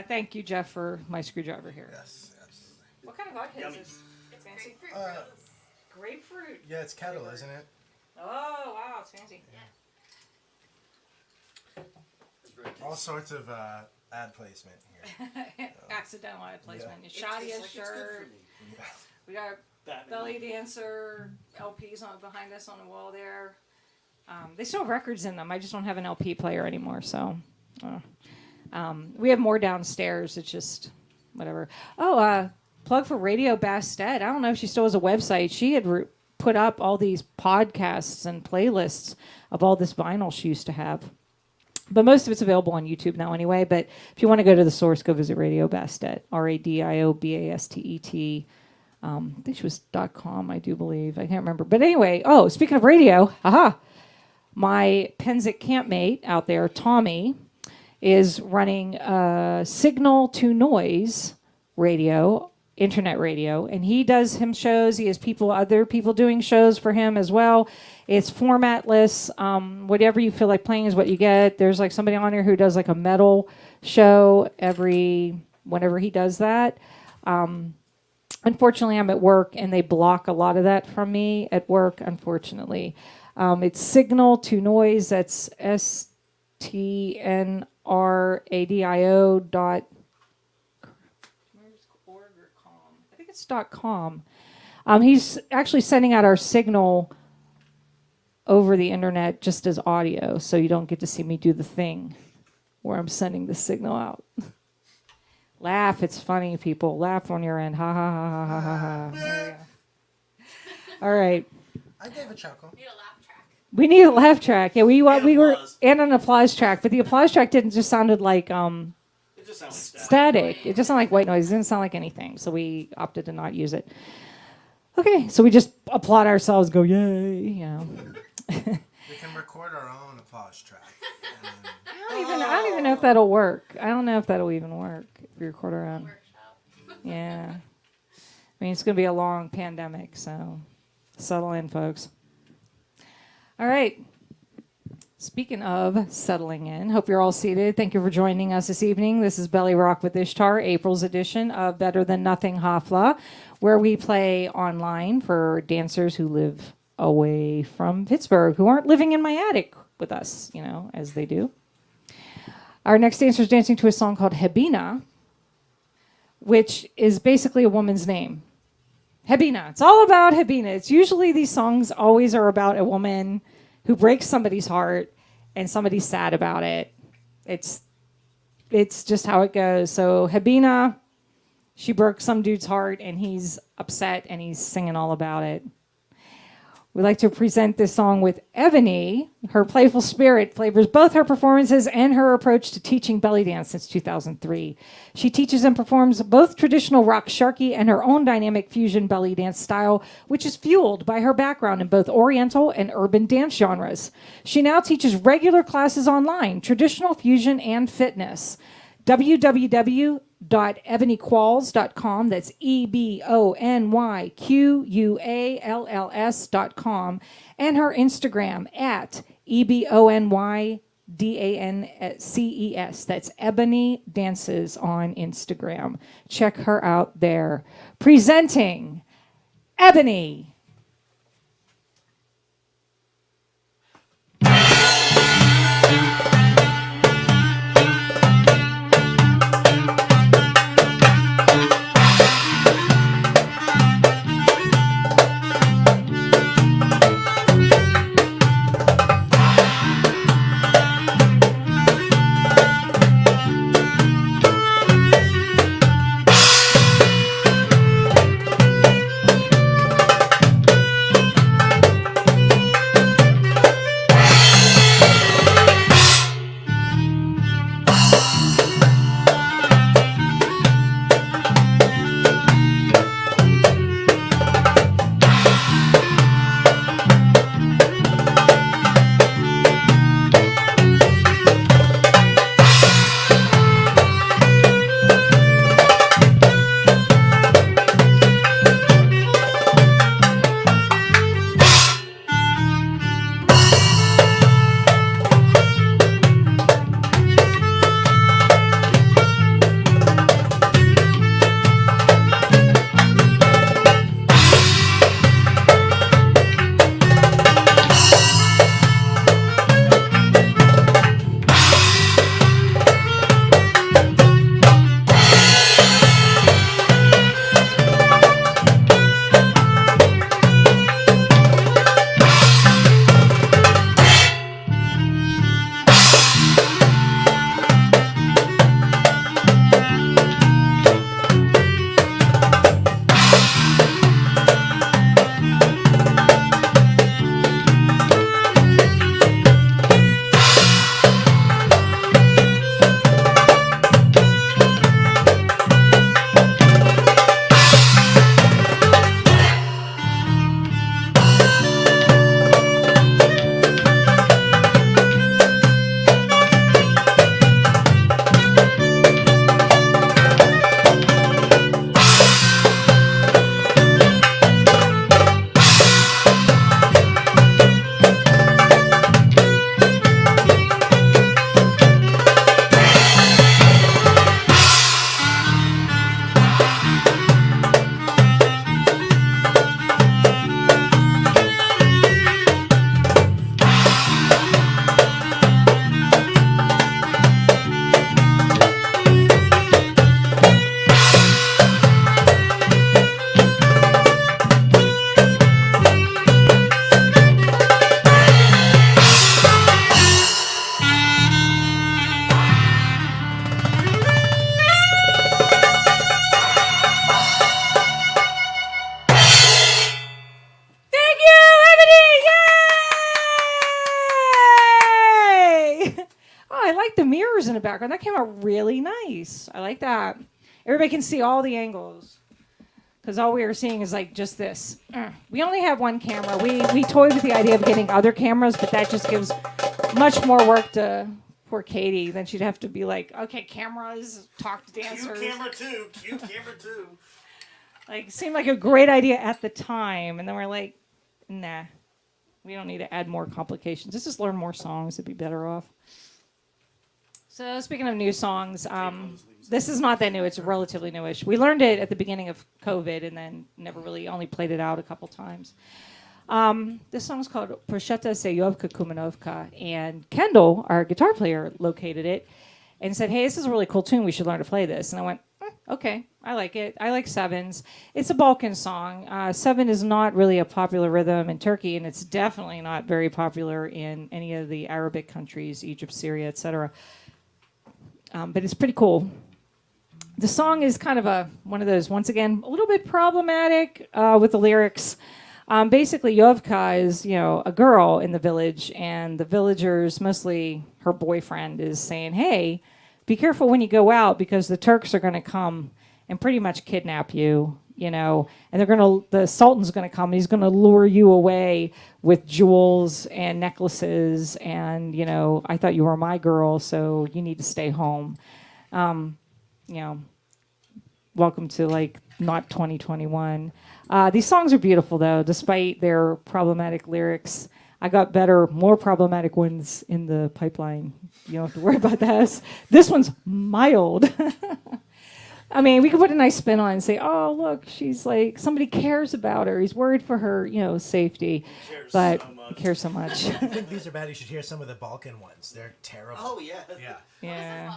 Speaker 1: Thank you, Jeff, for my screwdriver here.
Speaker 2: Yes, absolutely.
Speaker 1: What kind of vodka
Speaker 4: Yummy.
Speaker 1: is this?
Speaker 3: It's
Speaker 1: Fancy?
Speaker 3: grapefruit rose.
Speaker 1: Grapefruit.
Speaker 2: Yeah, it's kettle, isn't it?
Speaker 1: Oh, wow, it's fancy.
Speaker 4: It's very tasty.
Speaker 2: All sorts of ad placement here.
Speaker 1: Accidental ad placement.
Speaker 2: Yeah.
Speaker 1: Shadia's
Speaker 4: It's like it's good for
Speaker 1: shirt.
Speaker 4: me.
Speaker 1: We got
Speaker 4: That
Speaker 1: belly dancer LPs on behind us on the wall there. They still have records in them. I just don't have an LP player anymore. So we have more downstairs. It's just whatever. Oh, plug for Radio Bastet. I don't know if she still has a website. She had put up all these podcasts and playlists of all this vinyl she used to have. But most of it's available on YouTube now anyway. But if you want to go to the source, go visit Radio Bastet. RADIOBASTET. I think it was .com, I do believe. I can't remember. But anyway, speaking of radio, my Penzic campmate out there, Tommy, is running signal to noise radio, internet radio, and he does him shows. He has other people doing shows for him as well. It's formatless. Whatever you feel like playing is what you get. There's like somebody on here who does like a metal show whenever he does that. Unfortunately, I'm at work, and they block a lot of that from me at work, unfortunately. It's signal to noise. That's STNRADIO dot. Where's org or com? I think it's .com. He's actually sending out our signal over the internet just as audio, so you don't get to see me do the thing where I'm sending the signal out. Laugh, it's funny, people. Laugh on your end. Ha ha ha ha ha ha ha. There we go. All right.
Speaker 2: I gave a chuckle.
Speaker 3: Need a laugh track.
Speaker 1: We need a laugh track. Yeah, we were
Speaker 4: applause.
Speaker 1: and an applause track, but the applause track didn't just sounded like
Speaker 4: It just sounds static.
Speaker 1: static. It just sounded like white noise. It didn't sound like anything, so we opted to not use it. Okay, so we just applaud ourselves, go yay, you know.
Speaker 2: We can record our own applause track.
Speaker 1: I don't even know if that'll work. I don't know if that'll even work if we record our own.
Speaker 3: Workshop.
Speaker 1: Yeah. I mean, it's going to be a long pandemic, so settle in, folks. All right. Speaking of settling in, hope you're all seated. Thank you for joining us this evening. This is BellyRock with Ishtar, April's edition of Better Than Nothing Hafla, where we play online for dancers who live away from Pittsburgh, who aren't living in my attic with us, as they do. Our next dancer is dancing to a song called Hebina, which is basically a woman's name. Hebina. It's all about Hebina. It's usually these songs always are about a woman who breaks somebody's heart and somebody's sad about it. It's just how it goes. So Hebina, she broke some dude's heart and he's upset and he's singing all about it. We'd like to present this song with Ebony. Her playful spirit flavors both her performances and her approach to teaching belly dance since 2003. She teaches and performs both traditional rock sharky and her own dynamic fusion belly dance style, which is fueled by her background in both Oriental and urban dance genres. She now teaches regular classes online, traditional fusion and fitness. www.ebonyqualls.com. That's EBONYQUALLS.com. And her Instagram at EBONYDANCES. That's Ebony Dances on Instagram. Check her out there. Presenting Ebony. I like the mirrors in the background. That came out really nice. I like that. Everybody can see all the angles. Because all we were seeing is like just this. We only have one camera. We toyed with the idea of getting other cameras, but that just gives much more work to poor Katie. Then she'd have to be like, okay, cameras, talk to dancers.
Speaker 4: Cue camera 2. Cue camera 2.
Speaker 1: Like, seemed like a great idea at the time. And then we're like, nah, we don't need to add more complications. Let's just learn more songs. It'd be better off. So speaking of new songs, this is not that new. It's relatively newish. We learned it at the beginning of COVID and then never really only played it out a couple times. This song's called Prosheta Seyovka Kumanovka. And Kendall, our guitar player, located it and said, hey, this is a really cool tune. We should learn to play this. And I went, okay, I like it. I like sevens. It's a Balkan song. Seven is not really a popular rhythm in Turkey, and it's definitely not very popular in any of the Arabic countries, Egypt, Syria, etc. But it's pretty cool. The song is kind of one of those, once again, a little bit problematic with the lyrics. Basically, Yovka is, a girl in the village, and the villagers, mostly her boyfriend, is saying, hey, be careful when you go out because the Turks are going to come and pretty much kidnap you, and the Sultan's going to come and he's going to lure you away with jewels and necklaces and, I thought you were my girl, so you need to stay home. Welcome to not 2021. These songs are beautiful though, despite their problematic lyrics. I got more problematic ones in the pipeline. You don't have to worry about that. This one's mild. I mean, we could put a nice spin on it and say, oh, look, she's somebody cares about her. He's worried for her, safety. He cares so much.
Speaker 2: I think these are bad. You should hear some of the Balkan ones. They're terrible.
Speaker 4: Oh, yeah.
Speaker 2: Yeah.
Speaker 1: Yeah.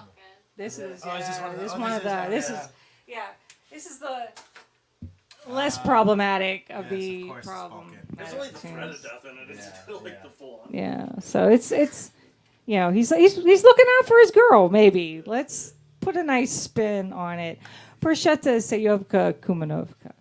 Speaker 3: This is
Speaker 1: This
Speaker 3: Balkan.
Speaker 1: is,
Speaker 2: is this one of the-
Speaker 1: this
Speaker 2: oh,
Speaker 1: one
Speaker 2: this
Speaker 1: of
Speaker 2: is-
Speaker 1: the,
Speaker 2: oh,
Speaker 1: this
Speaker 2: yeah.
Speaker 1: is, this is the less problematic of
Speaker 2: yes,
Speaker 1: the
Speaker 2: of course it's
Speaker 1: problem.
Speaker 2: Balkan.
Speaker 4: There's only the thread of death in it. It's still
Speaker 2: Yeah.
Speaker 4: the full on.
Speaker 1: Yeah, so it's he's looking out for his girl. Maybe let's put a nice spin on it. Prosheta Seyovka Kumanovka.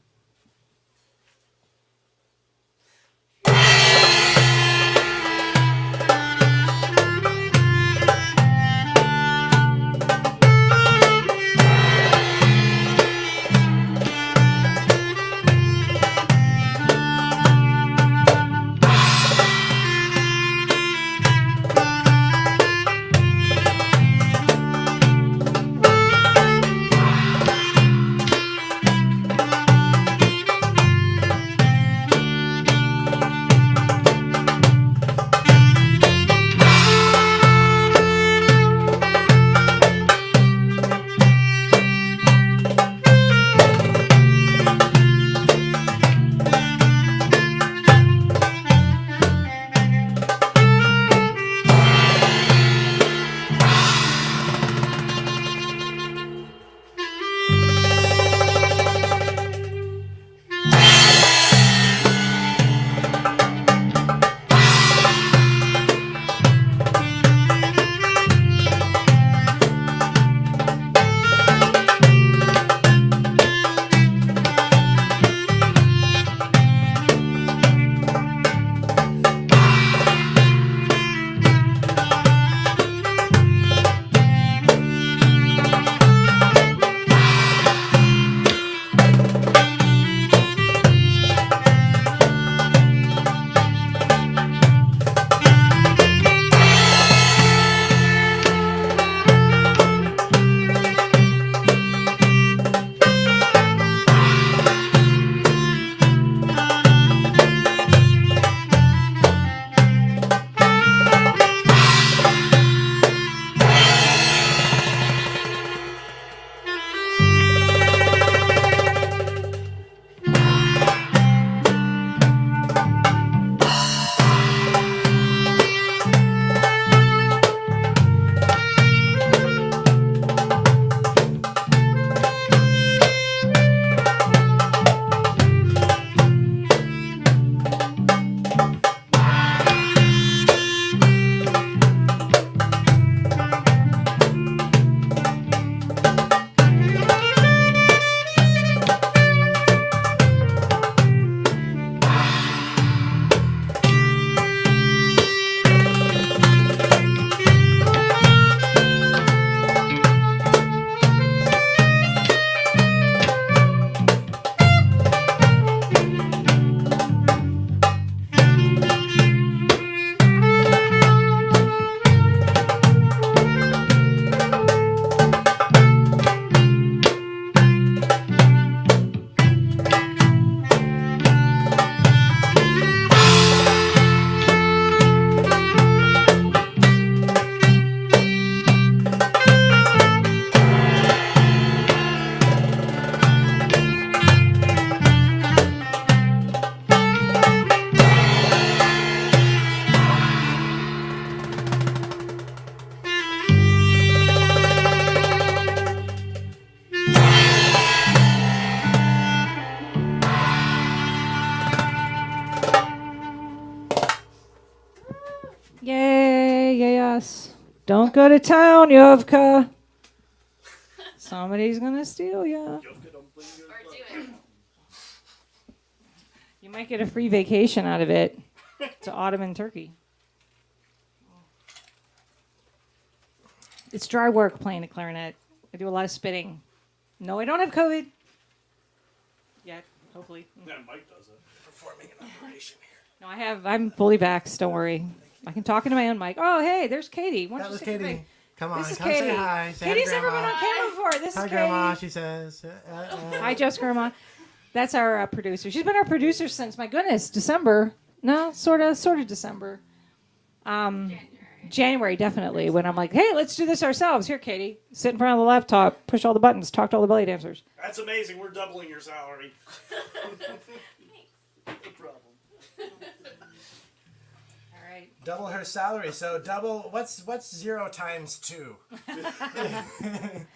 Speaker 1: Don't go to town, Yovka. Somebody's gonna steal you.
Speaker 3: Or do it.
Speaker 1: You might get a free vacation out of it to Ottoman Turkey. It's dry work playing the clarinet. I do a lot of spitting. No, I don't have COVID. Yet, hopefully.
Speaker 4: Yeah, Mike does it.
Speaker 2: Performing an operation here.
Speaker 1: No, I'm fully vaxxed. Don't worry. I can talk into my own mic. Oh, hey, there's Katie. Why don't
Speaker 2: That
Speaker 1: you
Speaker 2: was
Speaker 1: stick your
Speaker 2: Katie.
Speaker 1: mic-
Speaker 2: Come on,
Speaker 1: This is
Speaker 2: come
Speaker 1: Katie.
Speaker 2: say hi. Say
Speaker 1: Katie's
Speaker 2: hi to
Speaker 1: never been
Speaker 2: Grandma.
Speaker 1: on camera before. This
Speaker 2: Hi,
Speaker 1: is
Speaker 2: Grandma,
Speaker 1: Katie.
Speaker 2: she says.
Speaker 1: Hi, Jess Grandma. That's our producer. She's been our producer since, my goodness, December. No, sort of December. January, definitely, when I'm like, hey, let's do this ourselves. Here, Katie, sit in front of the laptop, push all the buttons, talk to all the belly dancers.
Speaker 4: That's amazing. We're doubling your salary. No problem.
Speaker 1: All right.
Speaker 2: Double her salary. So double. What's 0 times 2?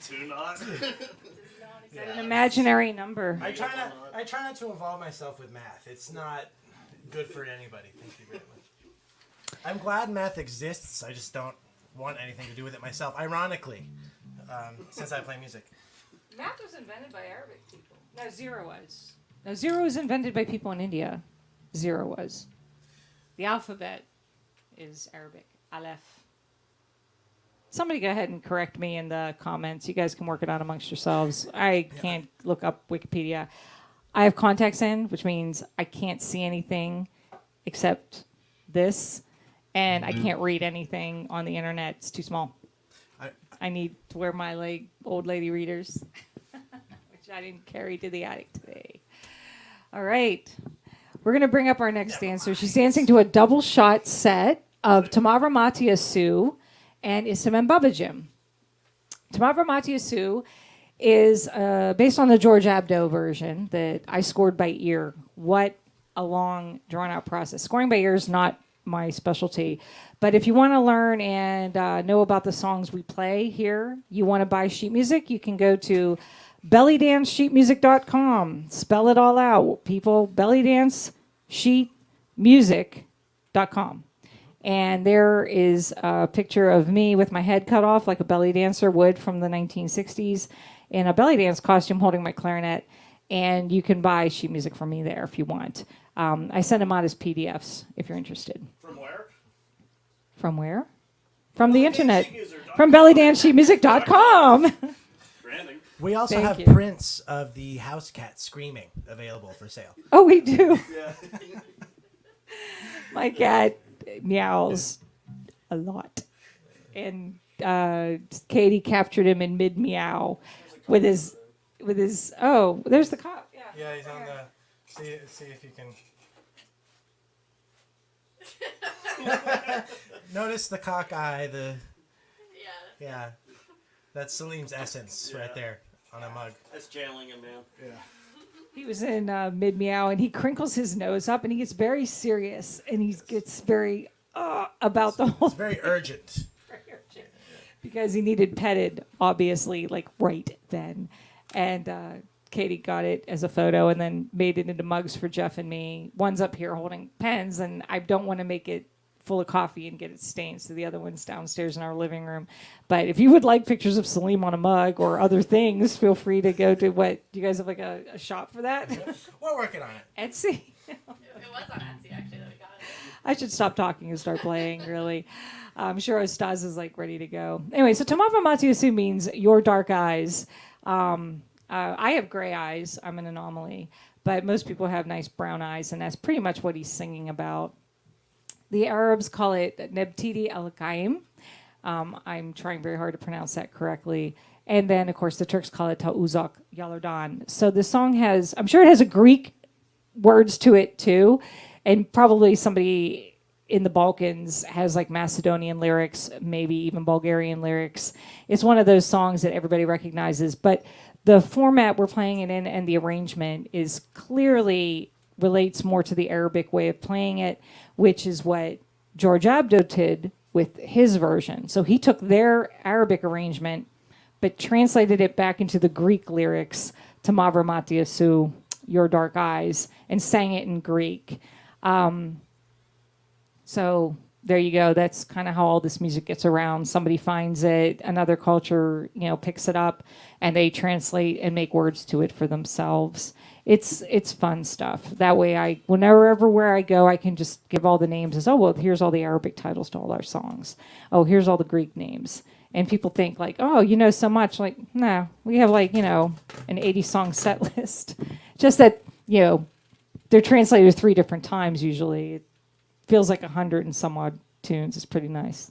Speaker 4: 2 not.
Speaker 1: An imaginary number.
Speaker 2: I try not to involve myself with math. It's not good for anybody. Thank you very much. I'm glad math exists. I just don't want anything to do with it myself. Ironically, since I play music.
Speaker 1: Math was invented by Arabic people. No, zero was. No, zero was invented by people in India. Zero was. The alphabet is Arabic. Aleph. Somebody go ahead and correct me in the comments. You guys can work it out amongst yourselves. I can't look up Wikipedia. I have contacts in, which means I can't see anything except this, and I can't read anything on the internet. It's too small. I need to wear my old lady readers, which I didn't carry to the attic today. All right. We're going to bring up our next dancer. She's dancing to a double shot set of Tamara Matiasou and Isam Babajim. Tamara Matiasou is based on the George Abdo version that I scored by ear. What a long, drawn-out process. Scoring by ear is not my specialty. But if you want to learn and know about the songs we play here, you want to buy sheet music, you can go to bellydancesheetmusic.com. Spell it all out, people. bellydancesheetmusic.com. And there is a picture of me with my head cut off like a belly dancer would from the 1960s in a belly dance costume holding my clarinet. And you can buy sheet music from me there if you want. I send them out as PDFs if you're interested.
Speaker 4: From where?
Speaker 1: From where? From the internet.
Speaker 4: BellyDanceSheetMusic.com.
Speaker 1: From bellydancesheetmusic.com.
Speaker 4: Branding.
Speaker 2: We also
Speaker 1: Thank
Speaker 2: have
Speaker 1: you.
Speaker 2: prints of the house cat screaming available for sale.
Speaker 1: Oh, we do.
Speaker 4: Yeah.
Speaker 1: My cat meows a lot. And Katie captured him in mid meow with his oh, there's the cop. Yeah.
Speaker 2: Yeah, he's on the. See if you can. Notice the cockeye. Yeah. That's Salim's essence right there on a mug.
Speaker 4: That's jailing him, man.
Speaker 2: Yeah.
Speaker 1: He was in mid meow and he crinkles his nose up and he gets very serious and he gets very about the whole
Speaker 2: It's very urgent.
Speaker 1: because he needed petted, obviously, like right then. And Katie got it as a photo and then made it into mugs for Jeff and me. One's up here holding pens, and I don't want to make it full of coffee and get it stained, so the other one's downstairs in our living room. But if you would like pictures of Salim on a mug or other things, feel free to go to do you guys have like a shop for that?
Speaker 2: We're working on it.
Speaker 1: Etsy?
Speaker 3: It was on Etsy actually that we got it.
Speaker 1: I should stop talking and start playing, really. I'm sure Ostaz is like ready to go. Anyway, so Tamava Matiasou means your dark eyes. I have gray eyes. I'm an anomaly. But most people have nice brown eyes, and that's pretty much what he's singing about. The Arabs call it Nebtidi al-Qaim. I'm trying very hard to pronounce that correctly. And then, of course, the Turks call it Ta'uzak Yalardan. So the song has, I'm sure it has a Greek words to it too. And probably somebody in the Balkans has like Macedonian lyrics, maybe even Bulgarian lyrics. It's one of those songs that everybody recognizes. But the format we're playing it in and the arrangement is clearly relates more to the Arabic way of playing it, which is what George Abdo did with his version. So he took their Arabic arrangement, but translated it back into the Greek lyrics to Mavra Matiasou, Your Dark Eyes, and sang it in Greek. So there you go. That's kind of how all this music gets around. Somebody finds it, another culture, picks it up, and they translate and make words to it for themselves. It's fun stuff. That way, everywhere I go, I can just give all the names as, oh, well, here's all the Arabic titles to all our songs. Oh, here's all the Greek names. And people think like, oh, you know so much. Like, no, we have like, an 80-song set list. Just that, they're translated 3 different times usually. It feels like 100 and some odd tunes. It's pretty nice.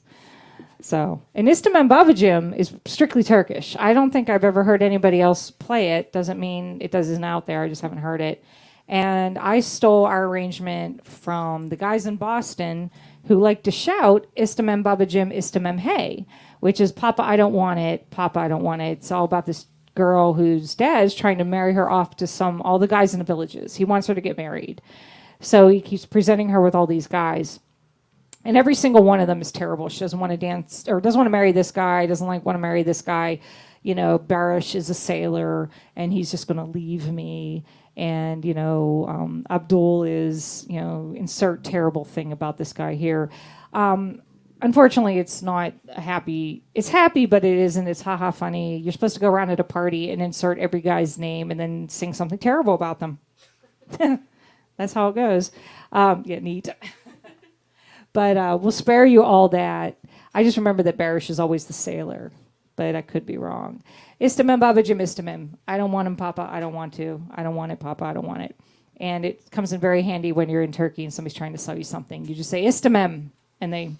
Speaker 1: So, and İstemem Babacığım is strictly Turkish. I don't think I've ever heard anybody else play it. Doesn't mean it isn't out there. I just haven't heard it. And I stole our arrangement from the guys in Boston who like to shout İstemem Babacığım, İstemem Hey, which is Papa, I don't want it. Papa, I don't want it. It's all about this girl whose dad is trying to marry her off to all the guys in the villages. He wants her to get married. So he keeps presenting her with all these guys. And every single one of them is terrible. She doesn't want to dance or doesn't want to marry this guy, doesn't want to marry this guy. Barish is a sailor and he's just going to leave me. And, Abdul is, insert terrible thing about this guy here. Unfortunately, it's not happy. It's happy, but it isn't. It's haha funny. You're supposed to go around at a party and insert every guy's name and then sing something terrible about them. That's how it goes. Neat. But we'll spare you all that. I just remember that Barish is always the sailor, but I could be wrong. İstemem babacığım, istemem. I don't want him, Papa. I don't want to. I don't want it, Papa. I don't want it. And it comes in very handy when you're in Turkey and somebody's trying to sell you something. You just say istemem, and they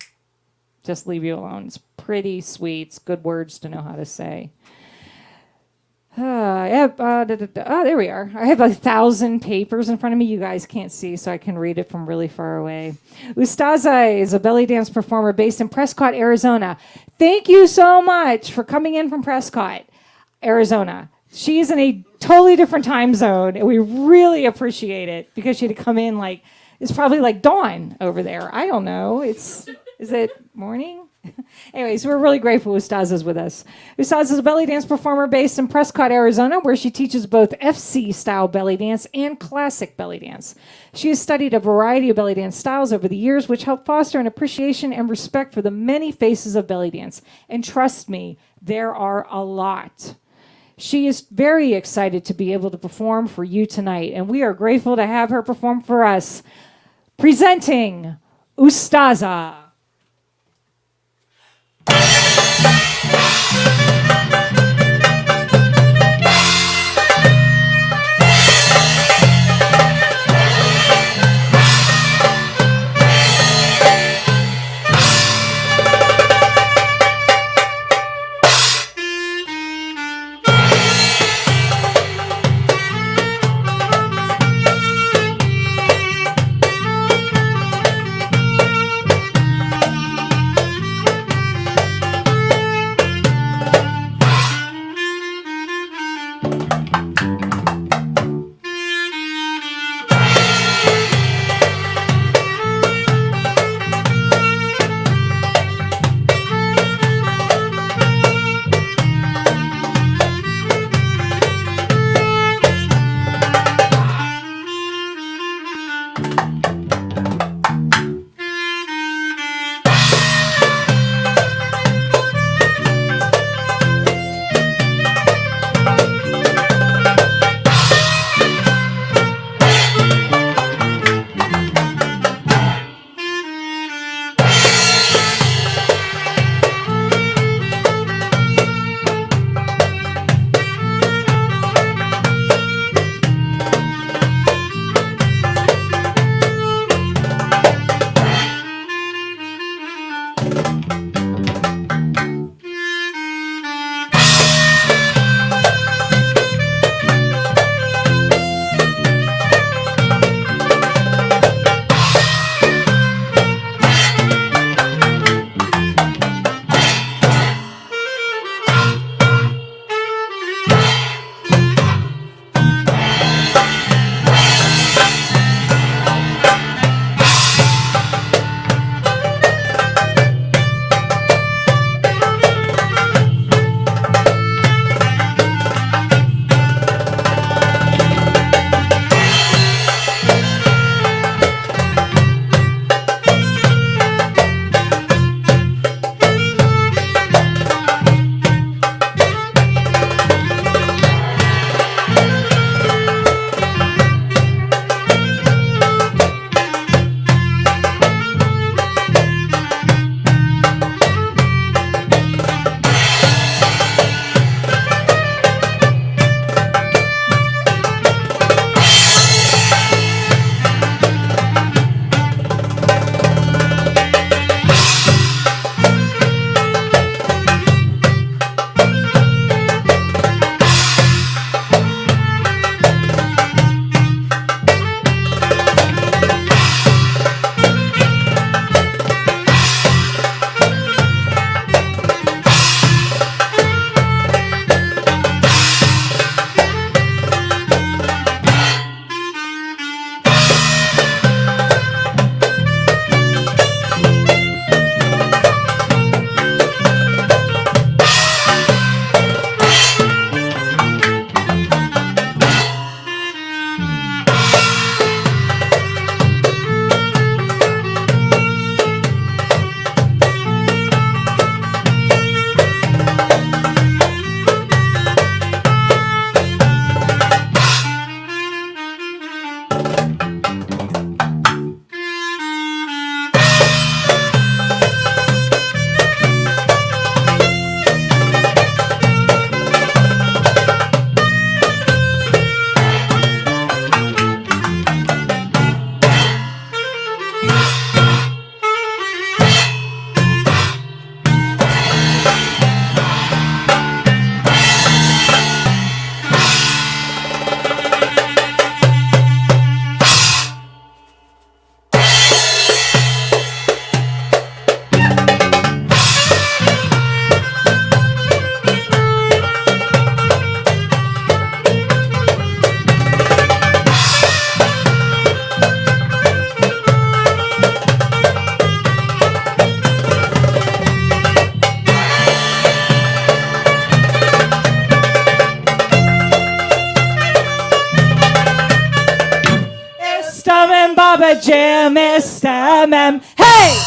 Speaker 1: just leave you alone. It's pretty sweet. It's good words to know how to say. There we are. I have 1,000 papers in front of me. You guys can't see, so I can read it from really far away. Ustaza is a belly dance performer based in Prescott, Arizona. Thank you so much for coming in from Prescott, Arizona. She's in a totally different time zone, and we really appreciate it because she had to come in it's probably like dawn over there. I don't know. Is it morning? Anyways, we're really grateful Ustaza's with us. Ustaza is a belly dance performer based in Prescott, Arizona, where she teaches both FC-style belly dance and classic belly dance. She has studied a variety of belly dance styles over the years, which help foster an appreciation and respect for the many faces of belly dance. And trust me, there are a lot. She is very excited to be able to perform for you tonight, and we are grateful to have her perform for us. Presenting Ustaza. Baba Jam, Mr. Mem. Hey!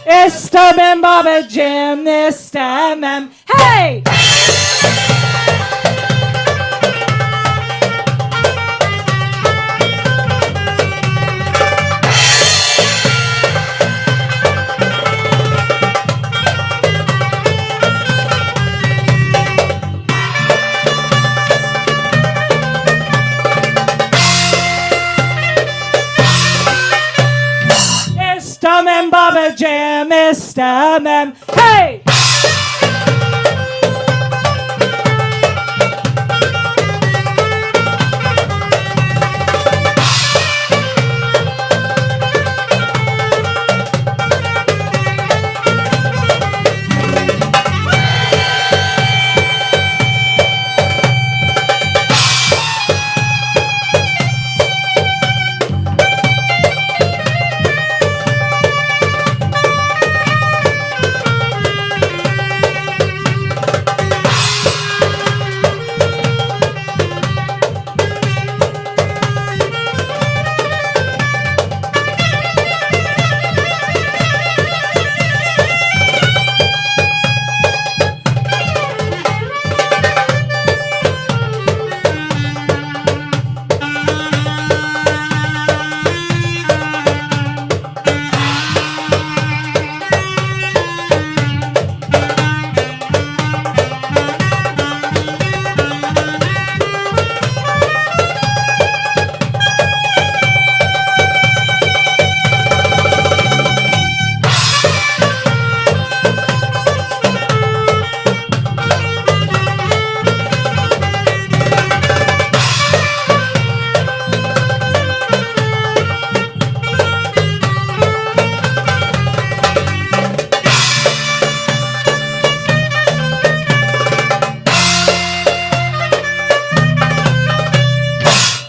Speaker 1: Mr. Mem, Baba Jam, Mr. Mem. Hey! Mr. Mem, Baba Jam, Mr. Mem. Hey!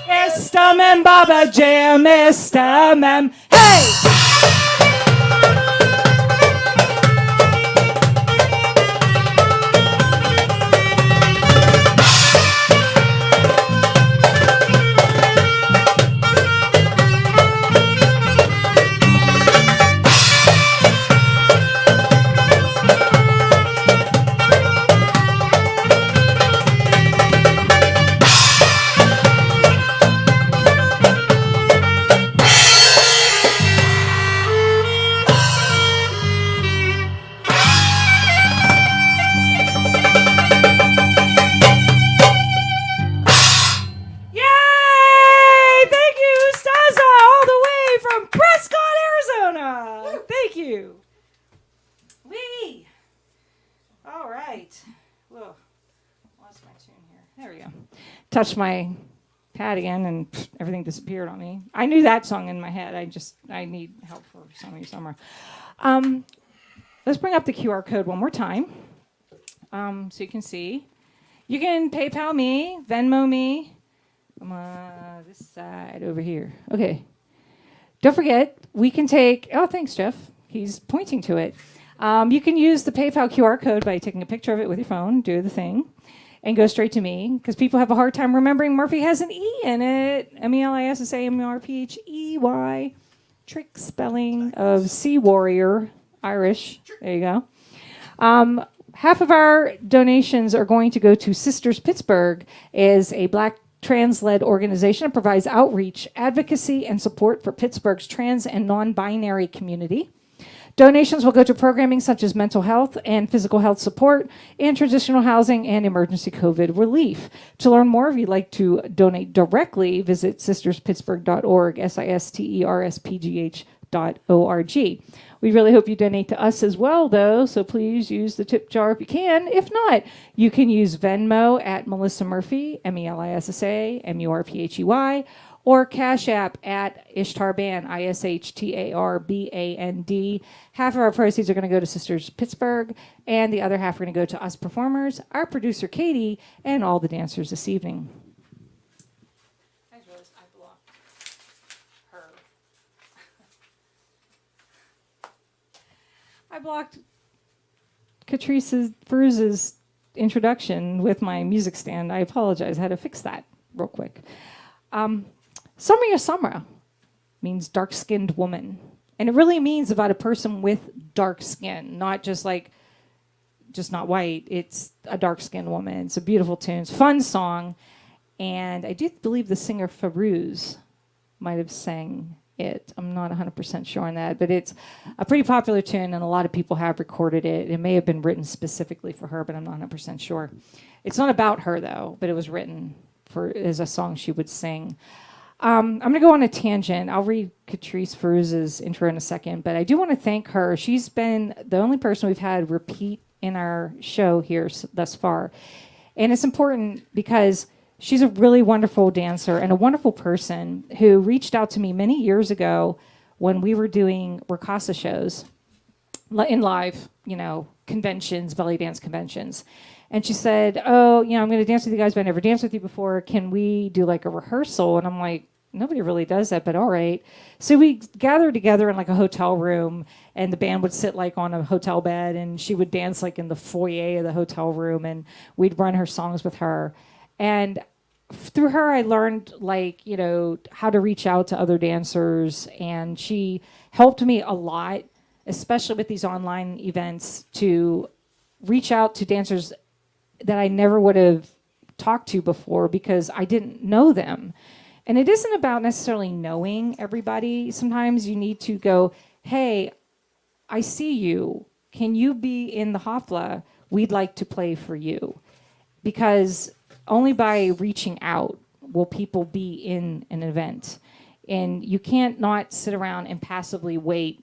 Speaker 1: Mr. Mem, Baba Jam, Mr. Mem. Hey! Yay! Thank you, Staza, all the way from Prescott, Arizona. Thank you. Wee. All right. Whoa. Lost my tune here. There we go. Touched my pad again, and everything disappeared on me. I knew that song in my head. I need help for somewhere. Let's bring up the QR code one more time, so you can see. You can PayPal me, Venmo me. I'm on this side over here. Okay. Don't forget, we can take... Oh, thanks, Jeff. He's pointing to it. You can use the PayPal QR code by taking a picture of it with your phone, do the thing, and go straight to me, because people have a hard time remembering Murphy has an E in it. MELISSAMURPHEY. Trick spelling of Sea Warrior, Irish. There you go. Half of our donations are going to go to Sisters Pittsburgh, is a Black trans-led organization that provides outreach, advocacy, and support for Pittsburgh's trans and non-binary community. Donations will go to programming such as mental health and physical health support, and transitional housing and emergency COVID relief. To learn more, if you'd like to donate directly, visit sisterspittsburgh.org, sisterspgh.org. We really hope you donate to us as well, though, so please use the tip jar if you can. If not, you can use Venmo at Melissa Murphy, MELISSA MURPHEY, or Cash App at Ishtar Band, ISHTARBAND. Half of our proceeds are going to go to Sisters Pittsburgh, and the other half are going to go to us performers, our producer Katie, and all the dancers this evening. I realized I blocked her. I blocked Catrice Feruz's introduction with my music stand. I apologize. I had to fix that real quick. Samra means dark-skinned woman. And it really means about a person with dark skin, not just not white. It's a dark-skinned woman. It's a beautiful tune. It's a fun song. And I do believe the singer Feruz might have sang it. I'm not 100% sure on that, but it's a pretty popular tune, and a lot of people have recorded it. It may have been written specifically for her, but I'm not 100% sure. It's not about her, though, but it was written as a song she would sing. I'm going to go on a tangent. I'll read Catrice Feruz's intro in a second, but I do want to thank her. She's been the only person we've had repeat in our show here thus far. And it's important because she's a really wonderful dancer and a wonderful person who reached out to me many years ago when we were doing Ricasa shows in live, conventions, belly dance conventions. And she said, I'm going to dance with you guys, but I never danced with you before. Can we do like a rehearsal? And I'm like, nobody really does that, but all right. So we gathered together in like a hotel room, and the band would sit like on a hotel bed, and she would dance like in the foyer of the hotel room, and we'd run her songs with her. And through her, I learned how to reach out to other dancers, and she helped me a lot, especially with these online events, to reach out to dancers that I never would have talked to before because I didn't know them. And it isn't about necessarily knowing everybody. Sometimes you need to go, hey, I see you. Can you be in the Hafla? We'd like to play for you. Because only by reaching out will people be in an event. And you can't not sit around and passively wait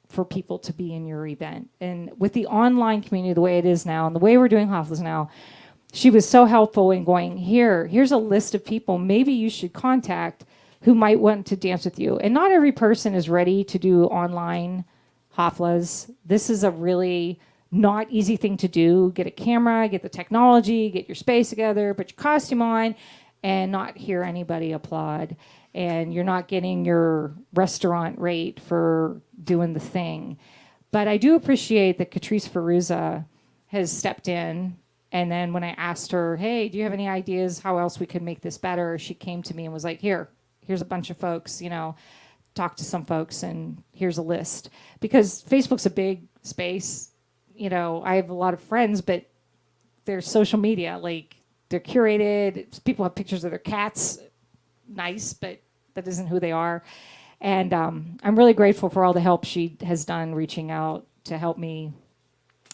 Speaker 1: for people to be in your event. And with the online community the way it is now and the way we're doing Haflas now, she was so helpful in going, here's a list of people maybe you should contact who might want to dance with you. And not every person is ready to do online Haflas. This is a really not easy thing to do. Get a camera, get the technology, get your space together, put your costume on, and not hear anybody applaud. And you're not getting your restaurant rate for doing the thing. But I do appreciate that Catrice Feruz has stepped in. And then when I asked her, hey, do you have any ideas how else we could make this better? She came to me and was like, here's a bunch of folks, talk to some folks, and here's a list. Because Facebook's a big space. I have a lot of friends, but they're social media. They're curated. People have pictures of their cats. Nice, but that isn't who they are. And I'm really grateful for all the help she has done reaching out to help me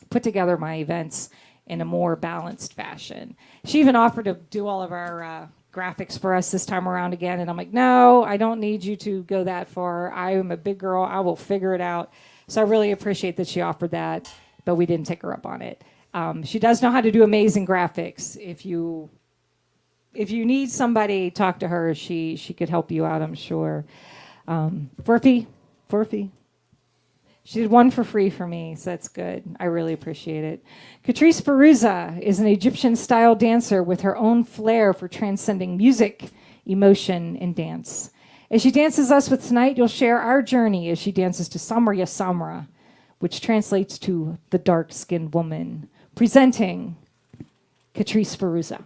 Speaker 1: put together my events in a more balanced fashion. She even offered to do all of our graphics for us this time around again. And I'm like, no, I don't need you to go that far. I am a big girl. I will figure it out. So I really appreciate that she offered that, but we didn't take her up on it. She does know how to do amazing graphics. If you need somebody, talk to her. She could help you out, I'm sure. Furphy. She did one for free for me, so that's good. I really appreciate it. Catrice Feruz is an Egyptian-style dancer with her own flair for transcending music, emotion, and dance. As she dances us with tonight, you'll share our journey as she dances to Samra, which translates to the dark-skinned woman. Presenting Catrice Feruz.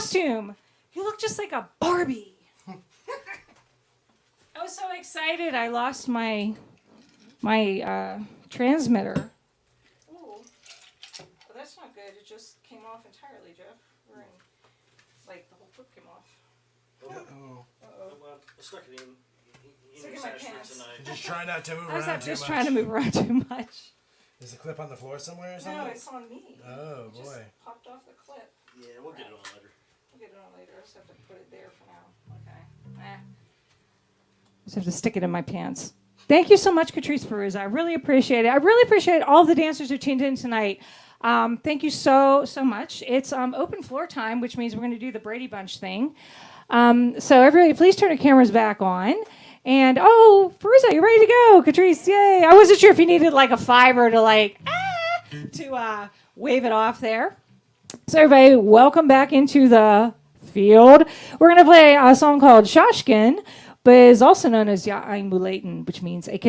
Speaker 1: costume. You look just like a Barbie. I was so excited. I lost my transmitter. Oh, that's not good. It just came off entirely, Jeff. Like the whole clip came off.
Speaker 2: Uh-oh.
Speaker 4: Well, I stuck it in
Speaker 1: Stuck
Speaker 4: your
Speaker 1: in my
Speaker 4: sash for
Speaker 1: pants.
Speaker 4: tonight.
Speaker 2: Just try not to move
Speaker 1: I was
Speaker 2: around too
Speaker 1: just
Speaker 2: much.
Speaker 1: trying to move around too much.
Speaker 2: Is the clip on the floor somewhere or something?
Speaker 1: No, it's on me.
Speaker 2: Oh,
Speaker 1: It just
Speaker 2: boy.
Speaker 1: popped off the clip.
Speaker 4: Yeah, we'll get it on later.
Speaker 1: We'll get it on later. I just have to put it there for now. Okay. Just have to stick it in my pants. Thank you so much, Catrice Peruz. I really appreciate it. I really appreciate all the dancers who tuned in tonight. Thank you so much. It's open floor time, which means we're going to do the Brady Bunch thing. So everybody, please turn your cameras back on. And, Peruza, you're ready to go. Catrice, yay. I wasn't sure if you needed like a fiver to wave it off there. So everybody, welcome back into the field. We're going to play a song called Shashkin, but is also known as Ya'ain Mulatin, which means which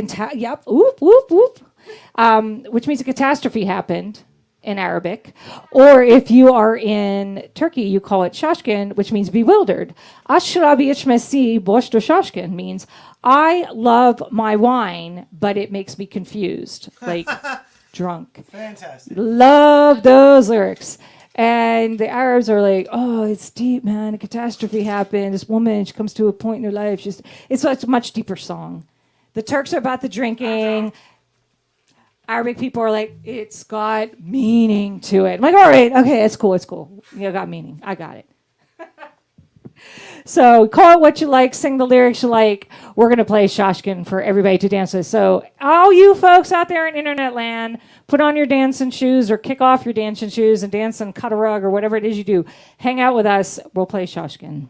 Speaker 1: means a catastrophe happened in Arabic. Or if you are in Turkey, you call it Shashkin, which means bewildered. Ashrabi içmesi boştur Shashkin means I love my wine, but it makes me confused, like drunk.
Speaker 2: Fantastic.
Speaker 1: Love those lyrics. And the Arabs are like, oh, it's deep, man. A catastrophe happened. This woman, she comes to a point in her life. It's a much deeper song. The Turks are about the drinking. Arabic people are like, it's got meaning to it. I'm like, all right, okay, it's cool. You got meaning. I got it. So call it what you like, sing the lyrics you like. We're going to play Shashkin for everybody to dance with. So all you folks out there in internet land, put on your dancing shoes or kick off your dancing shoes and dance and cut a rug or whatever it is you do. Hang out with us. We'll play Shashkin.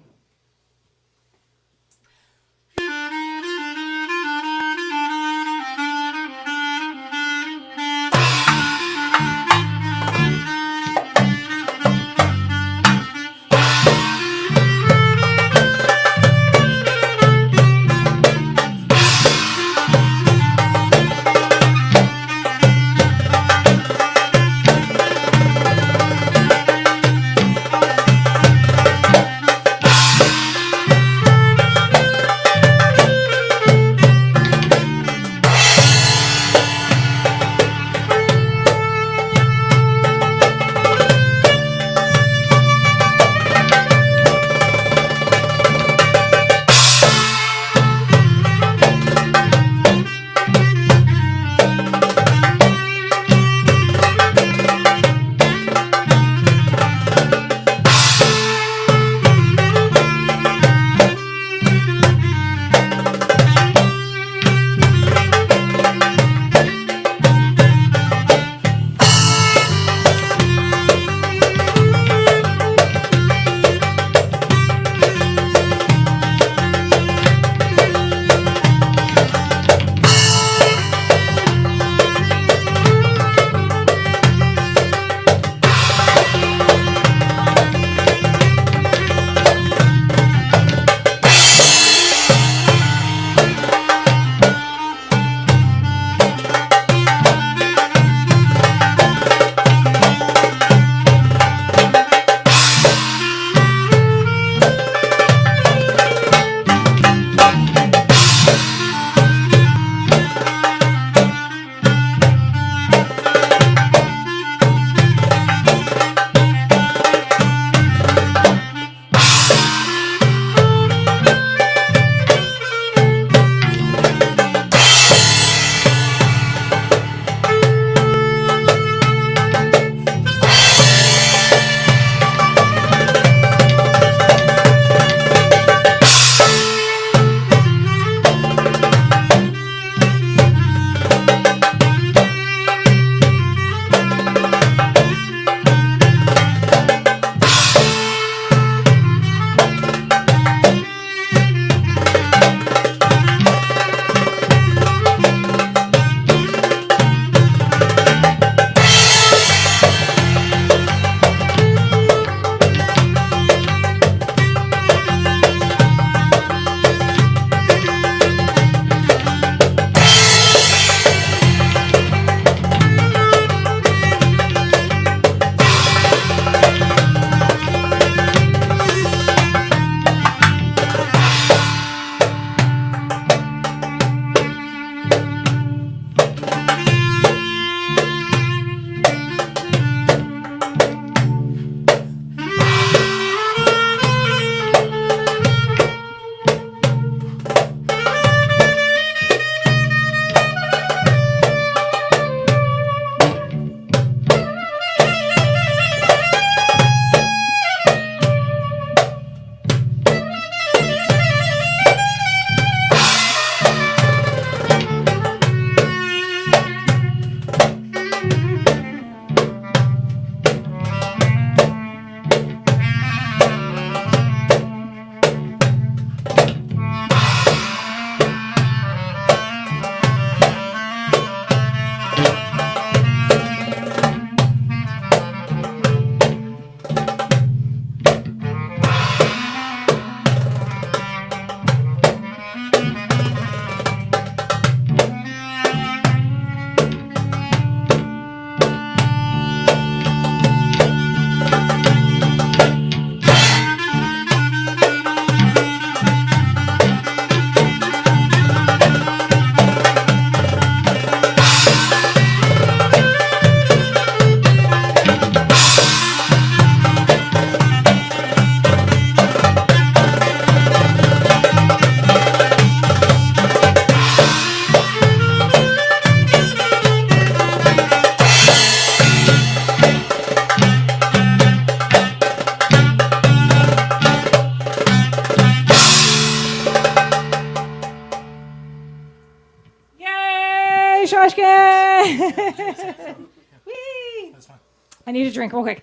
Speaker 1: I need a drink real quick.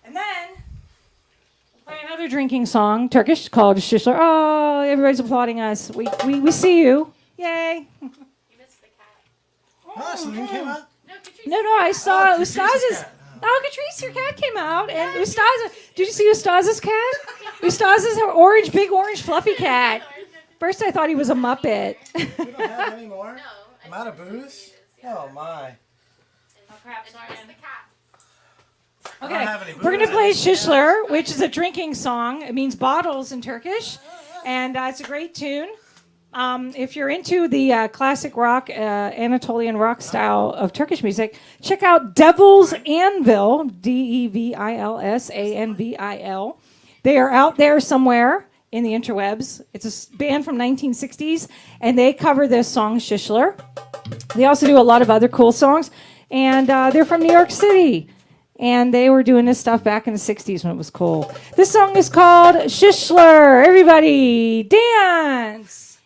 Speaker 1: And then play another drinking song, Turkish, called Shishler. Oh, everybody's applauding us. We see you. Yay.
Speaker 3: You missed the cat.
Speaker 2: Oh, Celine came out?
Speaker 3: No, Catrice.
Speaker 1: No, I saw
Speaker 2: Catrice's
Speaker 1: Ustaz's.
Speaker 2: cat.
Speaker 1: Oh, Catrice, your cat came out, and Ustaza. Did you see Ustaza's cat? Ustaza's her orange, big orange, fluffy cat. First, I thought he was a Muppet.
Speaker 2: We don't have any more?
Speaker 3: No.
Speaker 2: I'm out of booze? Oh, my.
Speaker 3: Oh, crap. And you missed the cat.
Speaker 2: I
Speaker 1: Okay,
Speaker 2: don't have any
Speaker 1: we're going to
Speaker 2: booze.
Speaker 1: play Shishler, which is a drinking song. It means bottles in Turkish, and it's a great tune. If you're into the classic rock, Anatolian rock style of Turkish music, check out Devil's Anvil, Devil's Anvil. They are out there somewhere in the interwebs. It's a band from 1960s, and they cover this song, Shishler. They also do a lot of other cool songs, and they're from New York City. And they were doing this stuff back in the 60s when it was cool. This song is called Shishler. Everybody, dance!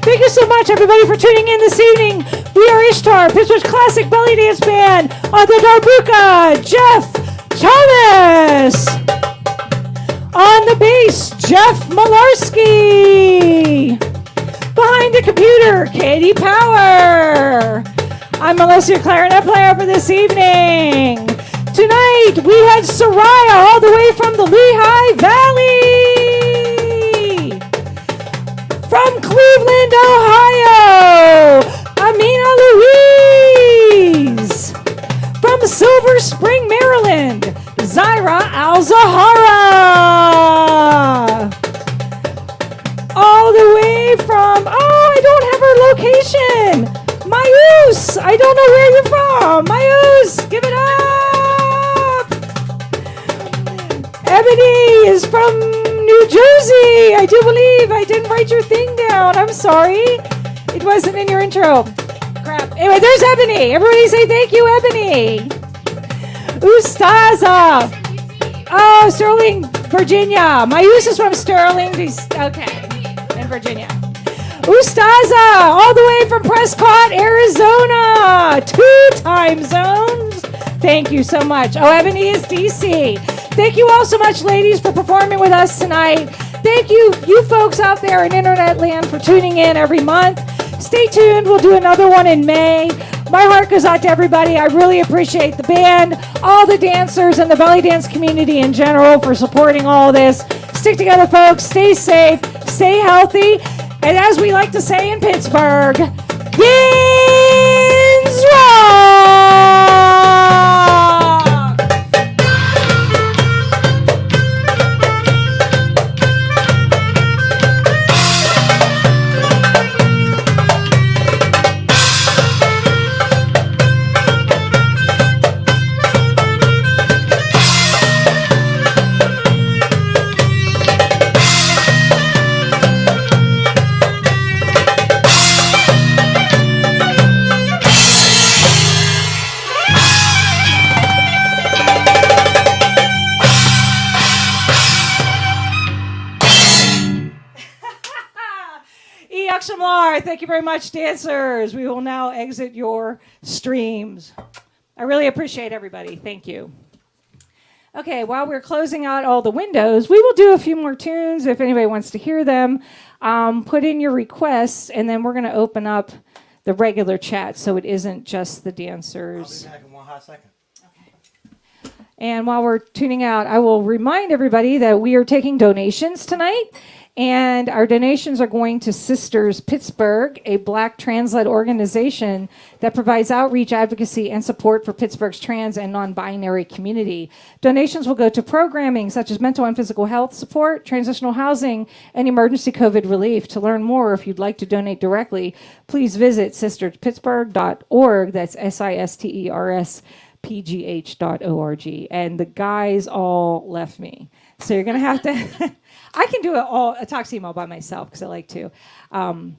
Speaker 1: Thank you so much, everybody, for tuning in this evening. We are Ishtar, Pittsburgh's classic belly dance band. On the darbuka, Jeff Thomas. On the bass, Jeff Malarski. Behind the computer, Katie Power. I'm Melissa, your clarinet player for this evening. Tonight, we had Soraya all the way from the Lehigh Valley. From Cleveland, Ohio, Amina Louise. From Silver Spring, Maryland, Zaira Al-Zahara. All the way from, I don't have her location. Mayus, I don't know where you're from. Mayus, give it up. Ebony is from New Jersey. I do believe I didn't write your thing down. I'm sorry. It wasn't in your intro. Crap. Anyway, there's Ebony. Everybody say thank you, Ebony. Ustaza. Oh, Sterling, Virginia. Mayus is from Sterling. Okay, in Virginia. Ustaza, all the way from Prescott, Arizona. Toot time zones. Thank you so much. Oh, Ebony is DC. Thank you all so much, ladies, for performing with us tonight. Thank you, you folks out there in internet land, for tuning in every month. Stay tuned. We'll do another one in May. My heart goes out to everybody. I really appreciate the band, all the dancers, and the belly dance community in general for supporting all this. Stick together, folks. Stay safe. Stay healthy. And as we like to say in Pittsburgh, Yins Rock! Thank you very much, dancers. We will now exit your streams. I really appreciate everybody. Thank you. Okay, while we're closing out all the windows, we will do a few more tunes if anybody wants to hear them. Put in your requests, and then we're going to open up the regular chat so it isn't just the dancers.
Speaker 2: I'll be back in one hot second.
Speaker 1: And while we're tuning out, I will remind everybody that we are taking donations tonight. And our donations are going to Sisters Pittsburgh, a Black trans-led organization that provides outreach, advocacy, and support for Pittsburgh's trans and non-binary community. Donations will go to programming such as mental and physical health support, transitional housing, and emergency COVID relief. To learn more, if you'd like to donate directly, please visit sisterspittsburgh.org. That's sisterspgh.org. And the guys all left me. So you're going to have to... I can do a talk email by myself because I like to. Can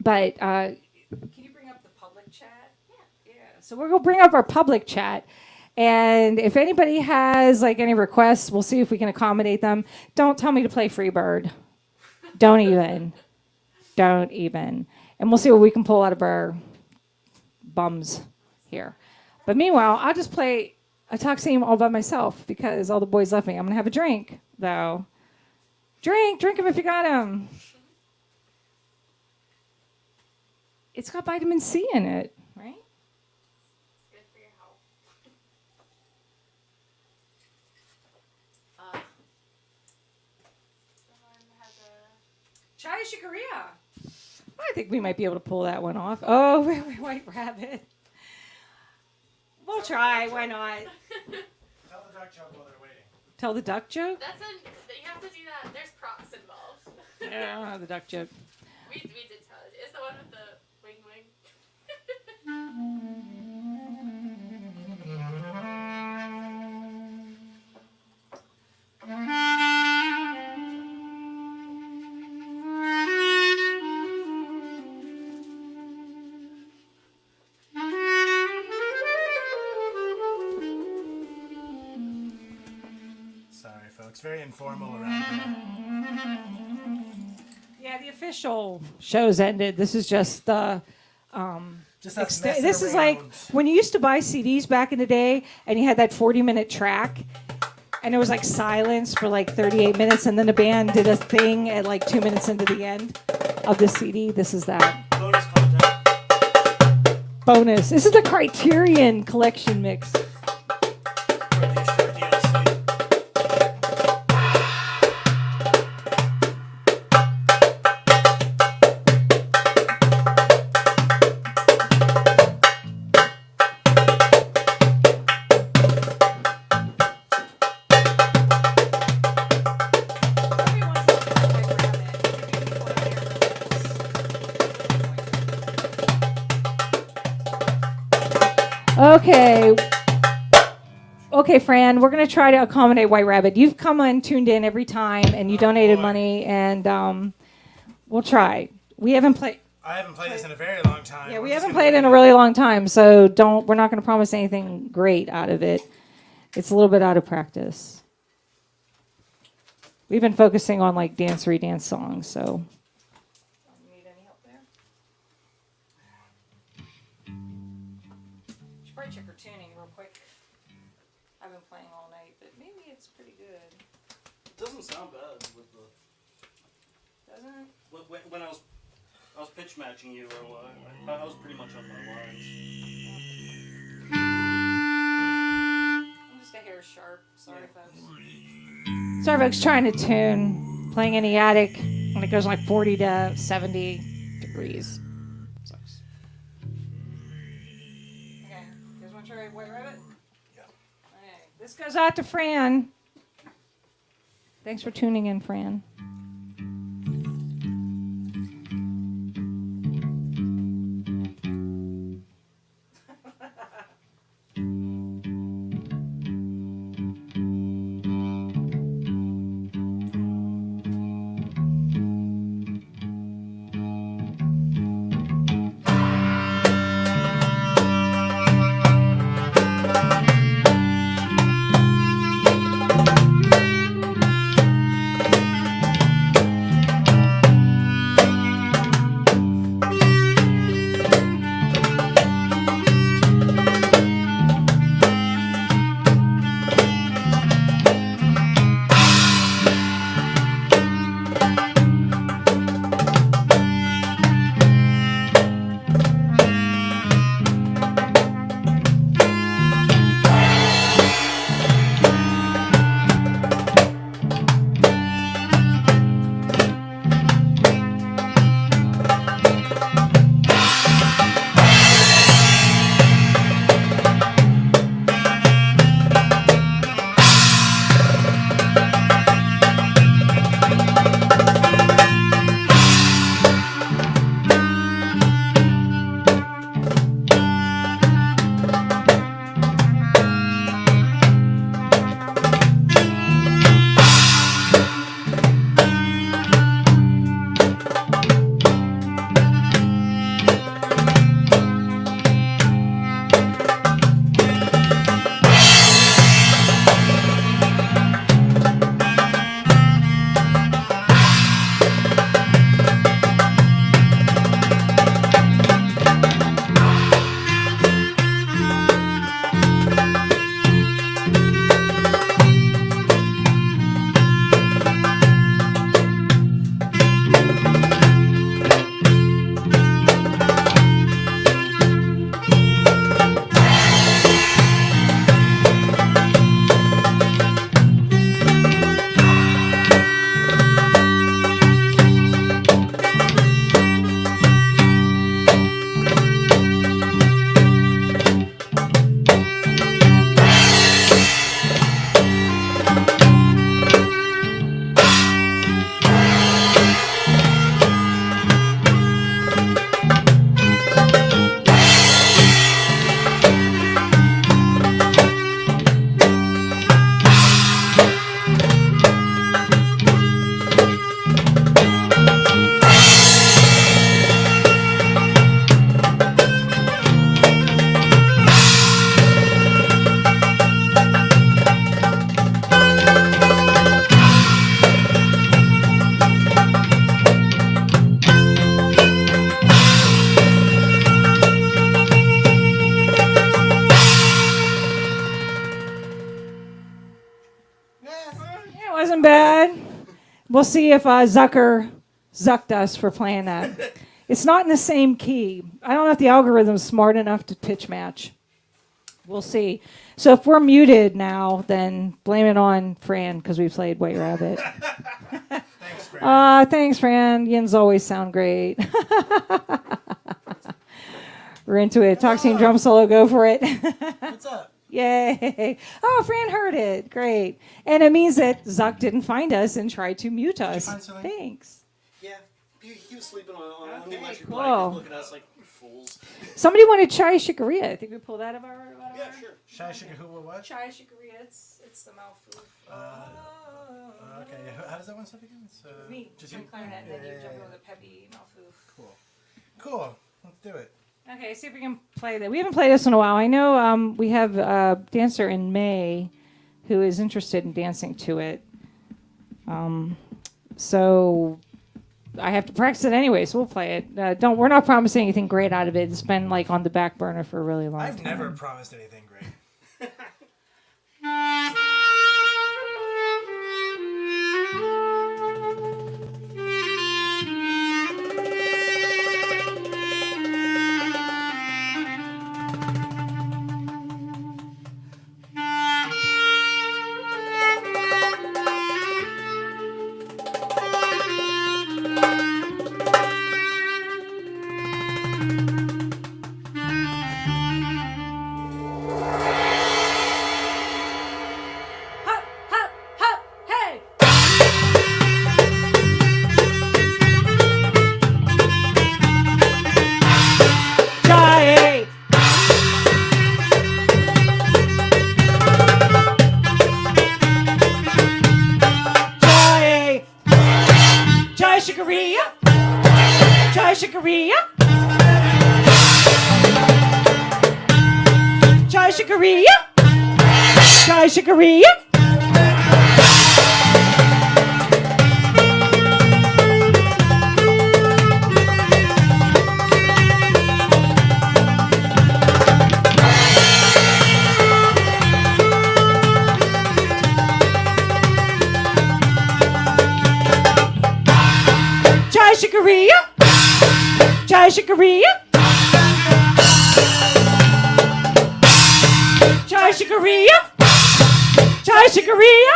Speaker 1: you bring up the public chat? Yeah. So we're going to bring up our public chat. And if anybody has like any requests, we'll see if we can accommodate them. Don't tell me to play Freebird. Don't even. And we'll see what we can pull out of our bums here. But meanwhile, I'll just play a talk theme all by myself because all the boys left me. I'm going to have a drink, though. Drink them if you got them. It's got vitamin C in it, right?
Speaker 3: It's good for your health. Someone has a...
Speaker 1: Chai Shikaria. I think we might be able to pull that one off. Oh, White Rabbit. We'll try. Why not?
Speaker 2: Tell the duck joke while they're waiting.
Speaker 1: Tell the duck joke?
Speaker 3: You have to do that. There's props involved.
Speaker 1: Yeah, I don't know the duck joke.
Speaker 3: We did tell it. It's the one with the wing.
Speaker 2: Sorry, folks. Very informal around here.
Speaker 1: Yeah, the official show's ended. This is just
Speaker 2: Just us messing
Speaker 1: this is like
Speaker 2: around.
Speaker 1: when you used to buy CDs back in the day and you had that 40-minute track and it was like silence for like 38 minutes and then the band did a thing at like 2 minutes into the end of the CD. This is that.
Speaker 4: Bonus content.
Speaker 1: Bonus. This is the Criterion Collection mix.
Speaker 4: For the extra DLC.
Speaker 1: Okay, Fran, we're going to try to accommodate White Rabbit. You've come and tuned in every time, and you donated money, and we'll try. We haven't played.
Speaker 2: I haven't played this in a very long time.
Speaker 1: Yeah,
Speaker 2: We're
Speaker 1: we
Speaker 2: just
Speaker 1: haven't
Speaker 2: gonna
Speaker 1: played in a
Speaker 2: wait.
Speaker 1: really long time, so we're not going to promise anything great out of it. It's a little bit out of practice. We've been focusing on like dancery dance songs, so. Need any help there? probably check her tuning real quick. I've been playing all night, but maybe it's pretty good.
Speaker 4: It doesn't sound bad with the.
Speaker 1: Doesn't?
Speaker 4: When I was pitch matching you, I was pretty much on my lines.
Speaker 1: I'm just a hair sharp. Sorry, folks. Sorry, folks. Trying to tune, playing in the attic, and it goes like 40 to 70 degrees. Sucks. Okay, you guys want to try White Rabbit?
Speaker 2: Yeah.
Speaker 1: Okay, this goes out to Fran. Thanks for tuning in, Fran. Wasn't bad. We'll see if Zucker zucked us for playing that. It's not in the same key. I don't know if the algorithm's smart enough to pitch match. We'll see. So if we're muted now, then blame it on Fran because we played White Rabbit.
Speaker 2: Thanks, Fran.
Speaker 1: Thanks, Fran. Yins always sound great. We're into it. Toxine drum solo, go for it.
Speaker 2: What's up?
Speaker 1: Yay. Oh, Fran heard it. Great. And it means that Zuck didn't find us and tried to mute us.
Speaker 2: find something?
Speaker 1: Thanks.
Speaker 4: Yeah, he was sleeping on
Speaker 1: Okay,
Speaker 4: the electric
Speaker 1: cool.
Speaker 4: blanket, looking at us like fools.
Speaker 1: Somebody wanted chai shikaria. I think we pulled that out of our...
Speaker 4: Yeah, sure.
Speaker 2: Shai Sugar, who, what?
Speaker 1: Chai shikaria. It's the mouthful.
Speaker 2: Okay, how does that one stuff again? It's,
Speaker 1: Me.
Speaker 2: just
Speaker 1: Jump
Speaker 2: you?
Speaker 1: clarinet, and then you
Speaker 2: Yeah,
Speaker 1: jump
Speaker 2: yeah,
Speaker 1: in with a peppy mouthful.
Speaker 2: Cool. Let's do it.
Speaker 1: Okay, see if we can play that. We haven't played this in a while. I know we have a dancer in May who is interested in dancing to it. So I have to practice it anyway, so we'll play it. We're not promising anything great out of it. It's been like on the back burner for a really long time.
Speaker 2: I've never promised anything great.
Speaker 1: Hop, hop, hop, hey! Jai! Jai! Jai Shikaria! Jai Shikaria! Jai Shikaria! Jai Shikaria! Jai Shikaria! Jai Shikaria! Jai Shikaria! Jai Shikaria!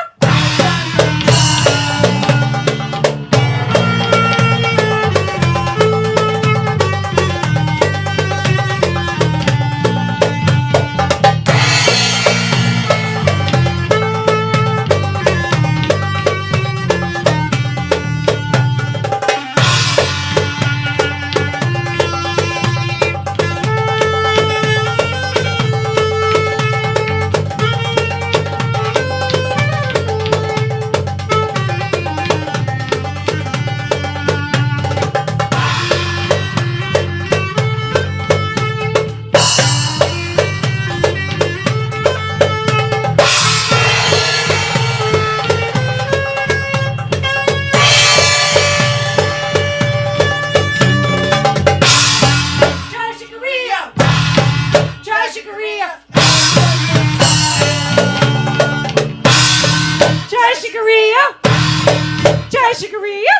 Speaker 1: Jai Shikaria! Jai Shikaria! Jai Shikaria! Jai Shikaria!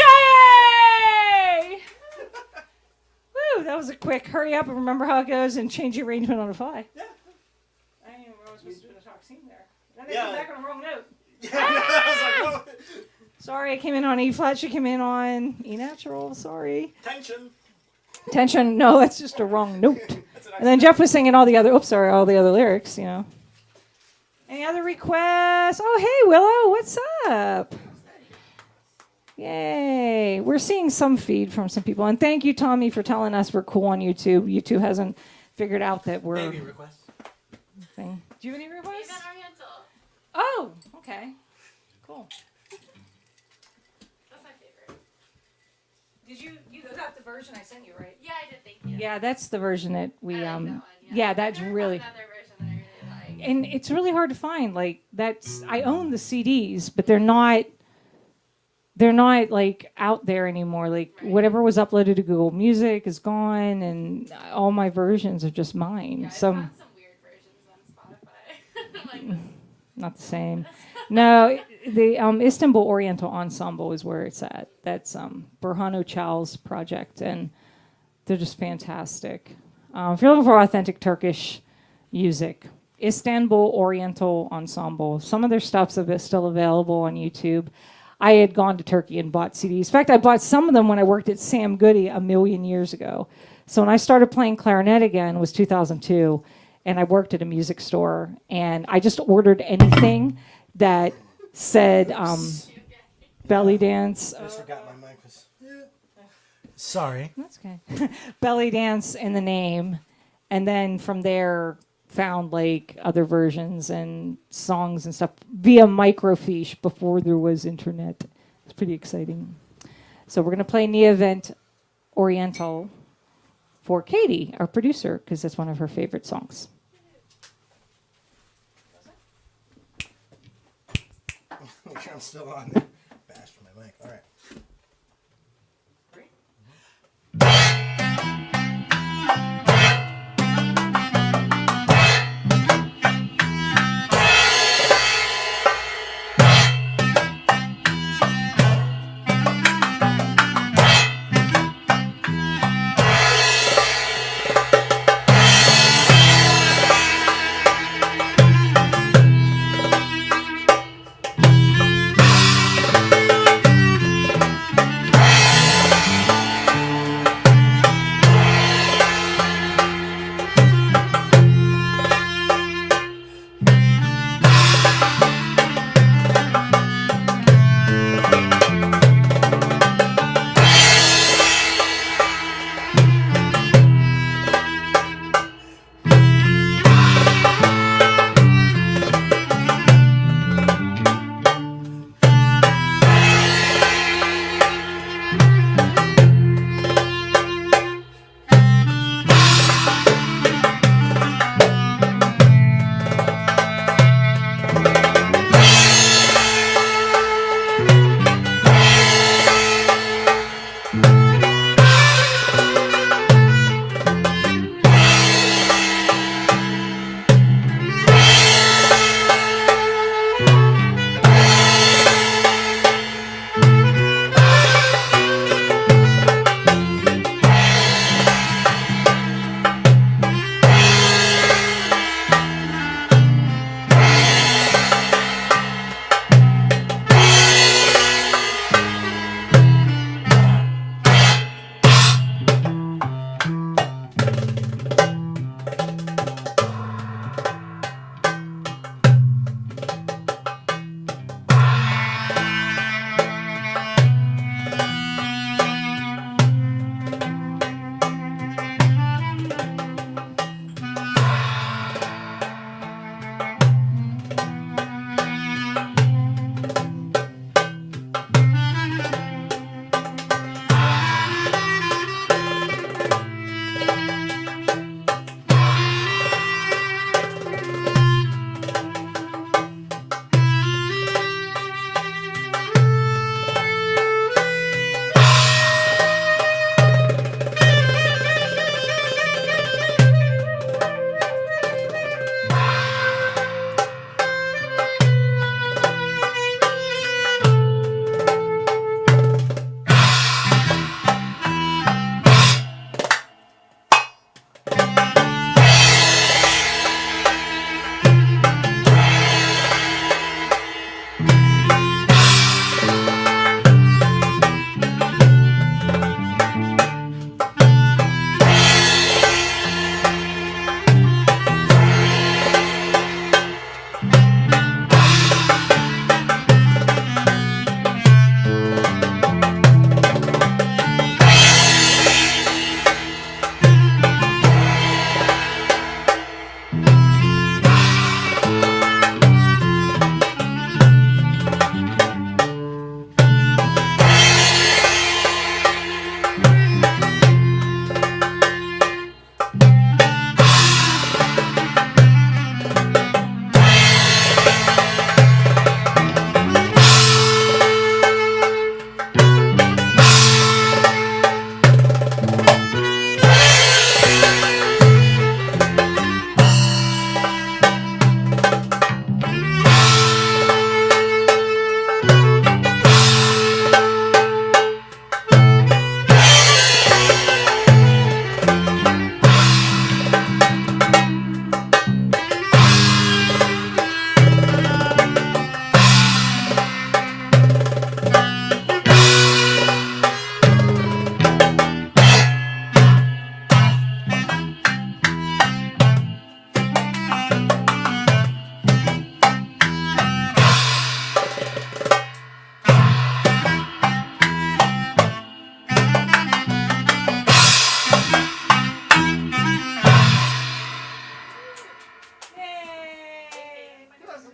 Speaker 1: Jai! Woo, that was a quick hurry up and remember how it goes and change the arrangement on the fly.
Speaker 4: Yeah.
Speaker 1: I didn't even know I was supposed to do the talk scene there. Then I
Speaker 4: Yeah.
Speaker 1: came back on the wrong note.
Speaker 4: I was like, whoa.
Speaker 1: Sorry, I came in on E flat. She came in on E natural. Sorry.
Speaker 4: Tension.
Speaker 1: Tension. No, that's just a wrong note.
Speaker 4: That's an
Speaker 1: And then Jeff was singing all the other. Oops, sorry, all the other lyrics. You know. Any other requests? Oh, hey Willow, what's up? Yay! We're seeing some feed from some people, and thank you, Tommy, for telling us we're cool on YouTube. YouTube hasn't figured out that we're.
Speaker 2: Baby request.
Speaker 1: Thing. Do you have any
Speaker 3: Even
Speaker 1: requests?
Speaker 3: Oriental.
Speaker 1: Oh, okay, cool.
Speaker 3: That's my favorite.
Speaker 1: Did you got the version I sent you, right?
Speaker 3: Yeah, I did. Thank you.
Speaker 1: Yeah, that's the version that we
Speaker 3: I like that one,
Speaker 1: yeah, that's
Speaker 3: I've never
Speaker 1: really.
Speaker 3: found another version that I really like.
Speaker 1: And it's really hard to find. Like that's I own the CDs, but they're not like out there anymore. Like
Speaker 3: Right.
Speaker 1: whatever was uploaded to Google Music is gone, and all my versions are just mine.
Speaker 3: Yeah, I
Speaker 1: Some
Speaker 3: found some weird versions on Spotify. I'm like,
Speaker 1: not the same. No, the Istanbul Oriental Ensemble is where it's at. That's Burhanu Chal's project, and they're just fantastic. If you're looking for authentic Turkish music, Istanbul Oriental Ensemble. Some of their stuff's still available on YouTube. I had gone to Turkey and bought CDs. In fact, I bought some of them when I worked at Sam Goody a million years ago. So when I started playing clarinet again was 2002, and I worked at a music store, and I just ordered anything that said belly dance.
Speaker 2: I just forgot my mic was. Sorry.
Speaker 1: That's okay. Belly dance in the name, and then from there found like other versions and songs and stuff via microfiche before there was internet. It's pretty exciting. So we're gonna play Nia Vent Oriental for Katie, our producer, because that's one of her favorite songs.
Speaker 2: Make sure I'm still on there. Bashed my mic. All right.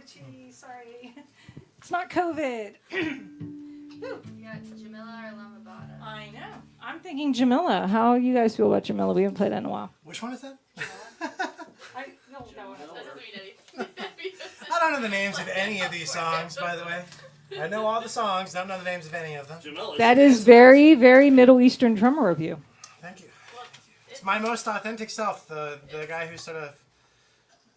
Speaker 1: itchy. Sorry. It's not COVID.
Speaker 3: You got Jamila or Lamabada?
Speaker 1: I know. I'm thinking Jamila. How you guys feel about Jamila? We haven't played that in a while.
Speaker 2: Which one is that?
Speaker 1: I no, that one.
Speaker 3: That doesn't mean anything.
Speaker 2: I don't know the names of any of these songs, by the way. I know all the songs, don't know the names of any of them.
Speaker 4: Jamila.
Speaker 1: That is very, very Middle Eastern drummer of you.
Speaker 2: Thank you. It's my most authentic self, the guy who sort of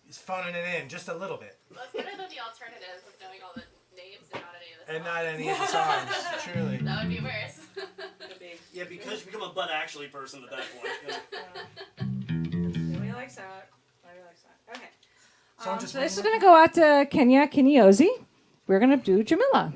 Speaker 2: is phoning it in just a little bit.
Speaker 3: That's better than the alternative of knowing all the names and not any of the songs.
Speaker 2: And not any of the songs, truly.
Speaker 3: That would be worse.
Speaker 4: Yeah, because you become a Bud Actually person at that point. Yeah.
Speaker 1: Really likes that. Really likes that. Okay.
Speaker 2: So I'm just
Speaker 1: So this is
Speaker 2: waiting.
Speaker 1: going to go out to Kenya Kinyozi. We're going to do Jamila.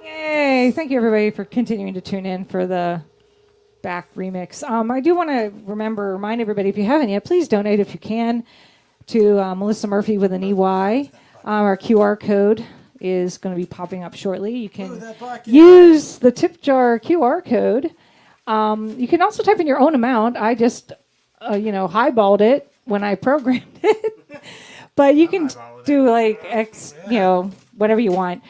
Speaker 1: Yay! Thank you, everybody, for continuing to tune in for the back remix. I do want to remind everybody, if you haven't yet, please donate if you can to Melissa Murphy with an EY. Our QR code is going to be popping up shortly. You can use the tip jar QR code. You can also type in your own amount. I just, highballed it when I programmed it. But you can do like whatever you want.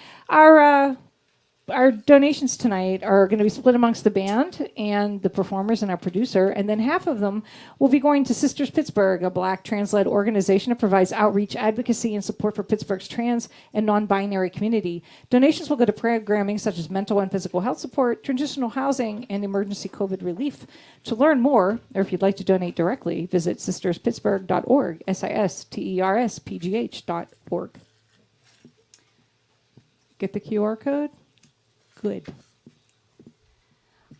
Speaker 1: Our donations tonight are going to be split amongst the band and the performers and our producer, and then half of them will be going to Sisters Pittsburgh, a Black trans-led organization that provides outreach, advocacy, and support for Pittsburgh's trans and non-binary community. Donations will go to programming such as mental and physical health support, transitional housing, and emergency COVID relief. To learn more, or if you'd like to donate directly, visit sisterspittsburgh.org, sisterspgh.org. Get the QR code? Good.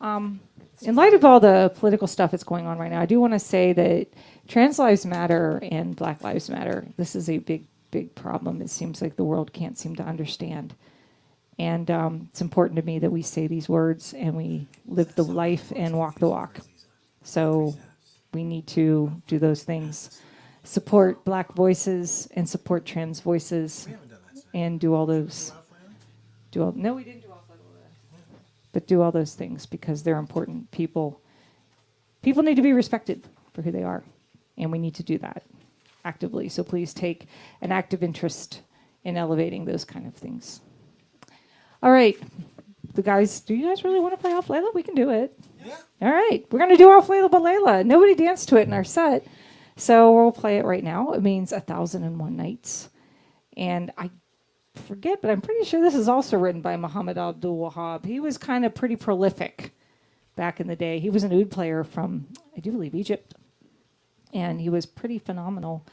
Speaker 1: In light of all the political stuff that's going on right now, I do want to say that trans lives matter and Black lives matter. This is a big big problem it seems like the world can't seem to understand. And it's important to me that we say these words and we live the life and walk the walk. So we need to do those things. Support Black voices and support trans voices
Speaker 2: We haven't done that.
Speaker 1: and do all those. No, we didn't do all that. But do all those things because they're important. People need to be respected for who they are. And we need to do that actively. So please take an active interest in elevating those kind of things. All right. Do you guys really want to play Off Layla? We can do it.
Speaker 2: Yeah.
Speaker 1: All right. We're going to do Off Layla Balayla. Nobody danced to it in our set. So we'll play it right now. It means 1,001 Nights. And I forget, but I'm pretty sure this is also written by Muhammad Abdul Wahab. He was kind of pretty prolific back in the day. He was an oud player from, I do believe, Egypt. And he was pretty phenomenal.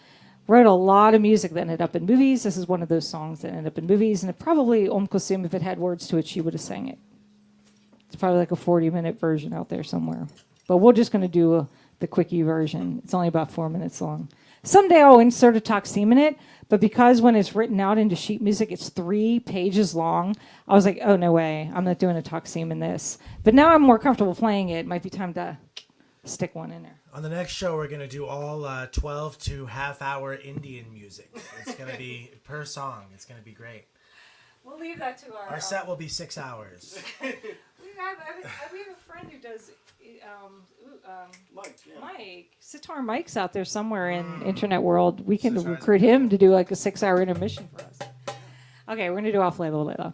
Speaker 1: Wrote a lot of music that ended up in movies. This is one of those songs that ended up in movies. And it probably, Kulsum, if it had words to it, she would have sang it. It's probably like a 40-minute version out there somewhere. But we're just going to do the quickie version. It's only about 4 minutes long. Someday I'll insert a taksim in it, but because when it's written out into sheet music, it's 3 pages long, I was like, oh, no way. I'm not doing a taksim in this. But now I'm more comfortable playing it. It might be time to stick one in there.
Speaker 2: On the next show, we're going to do all 12 to half-hour Indian music. It's going to be per song. It's going to be great.
Speaker 1: We'll leave that to
Speaker 2: Our set will be 6 hours.
Speaker 1: we have a friend who does
Speaker 4: Mike, yeah.
Speaker 1: Mike. Sitar Mike's out there somewhere in internet world. We can
Speaker 2: Sitar's
Speaker 1: recruit him to do like a 6-hour intermission for us. Okay, we're going to do Off Layla Layla. You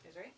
Speaker 1: guys ready?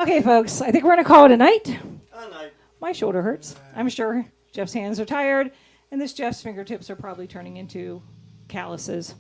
Speaker 1: Okay, folks, I think we're going to call it a night.
Speaker 4: Night.
Speaker 1: My shoulder hurts. I'm sure Jeff's hands are tired, and this Jeff's fingertips are probably turning into calluses.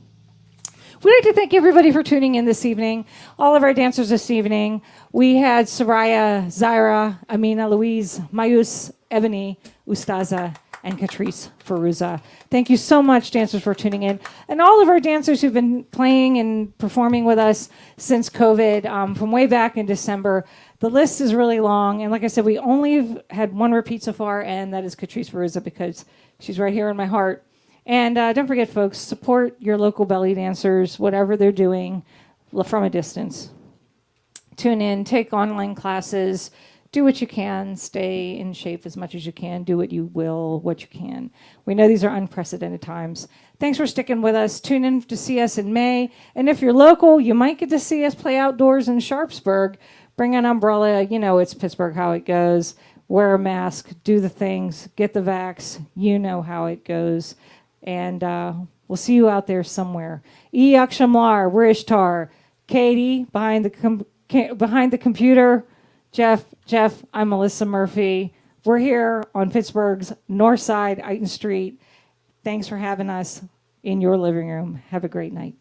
Speaker 1: We'd like to thank everybody for tuning in this evening, all of our dancers this evening. We had Soraya, Zaira, Amina, Louise, Mayus, Ebony, Ustaza, and Catrice Faruza. Thank you so much, dancers, for tuning in. And all of our dancers who've been playing and performing with us since COVID, from way back in December. The list is really long. And like I said, we only have had one repeat so far, and that is Catrice Faruza, because she's right here in my heart. And don't forget, folks, support your local belly dancers, whatever they're doing, from a distance. Tune in, take online classes, do what you can, stay in shape as much as you can, do what you will, what you can. We know these are unprecedented times. Thanks for sticking with us. Tune in to see us in May. And if you're local, you might get to see us play outdoors in Sharpsburg. Bring an umbrella. You know it's Pittsburgh, how it goes. Wear a mask, do the things, get the vax. You know how it goes. And we'll see you out there somewhere. Iyak Shamlar, we're Ishtar. Katie, behind the computer. Jeff, I'm Melissa Murphy. We're here on Pittsburgh's North Side, Eighton Street. Thanks for having us in your living room. Have a great night.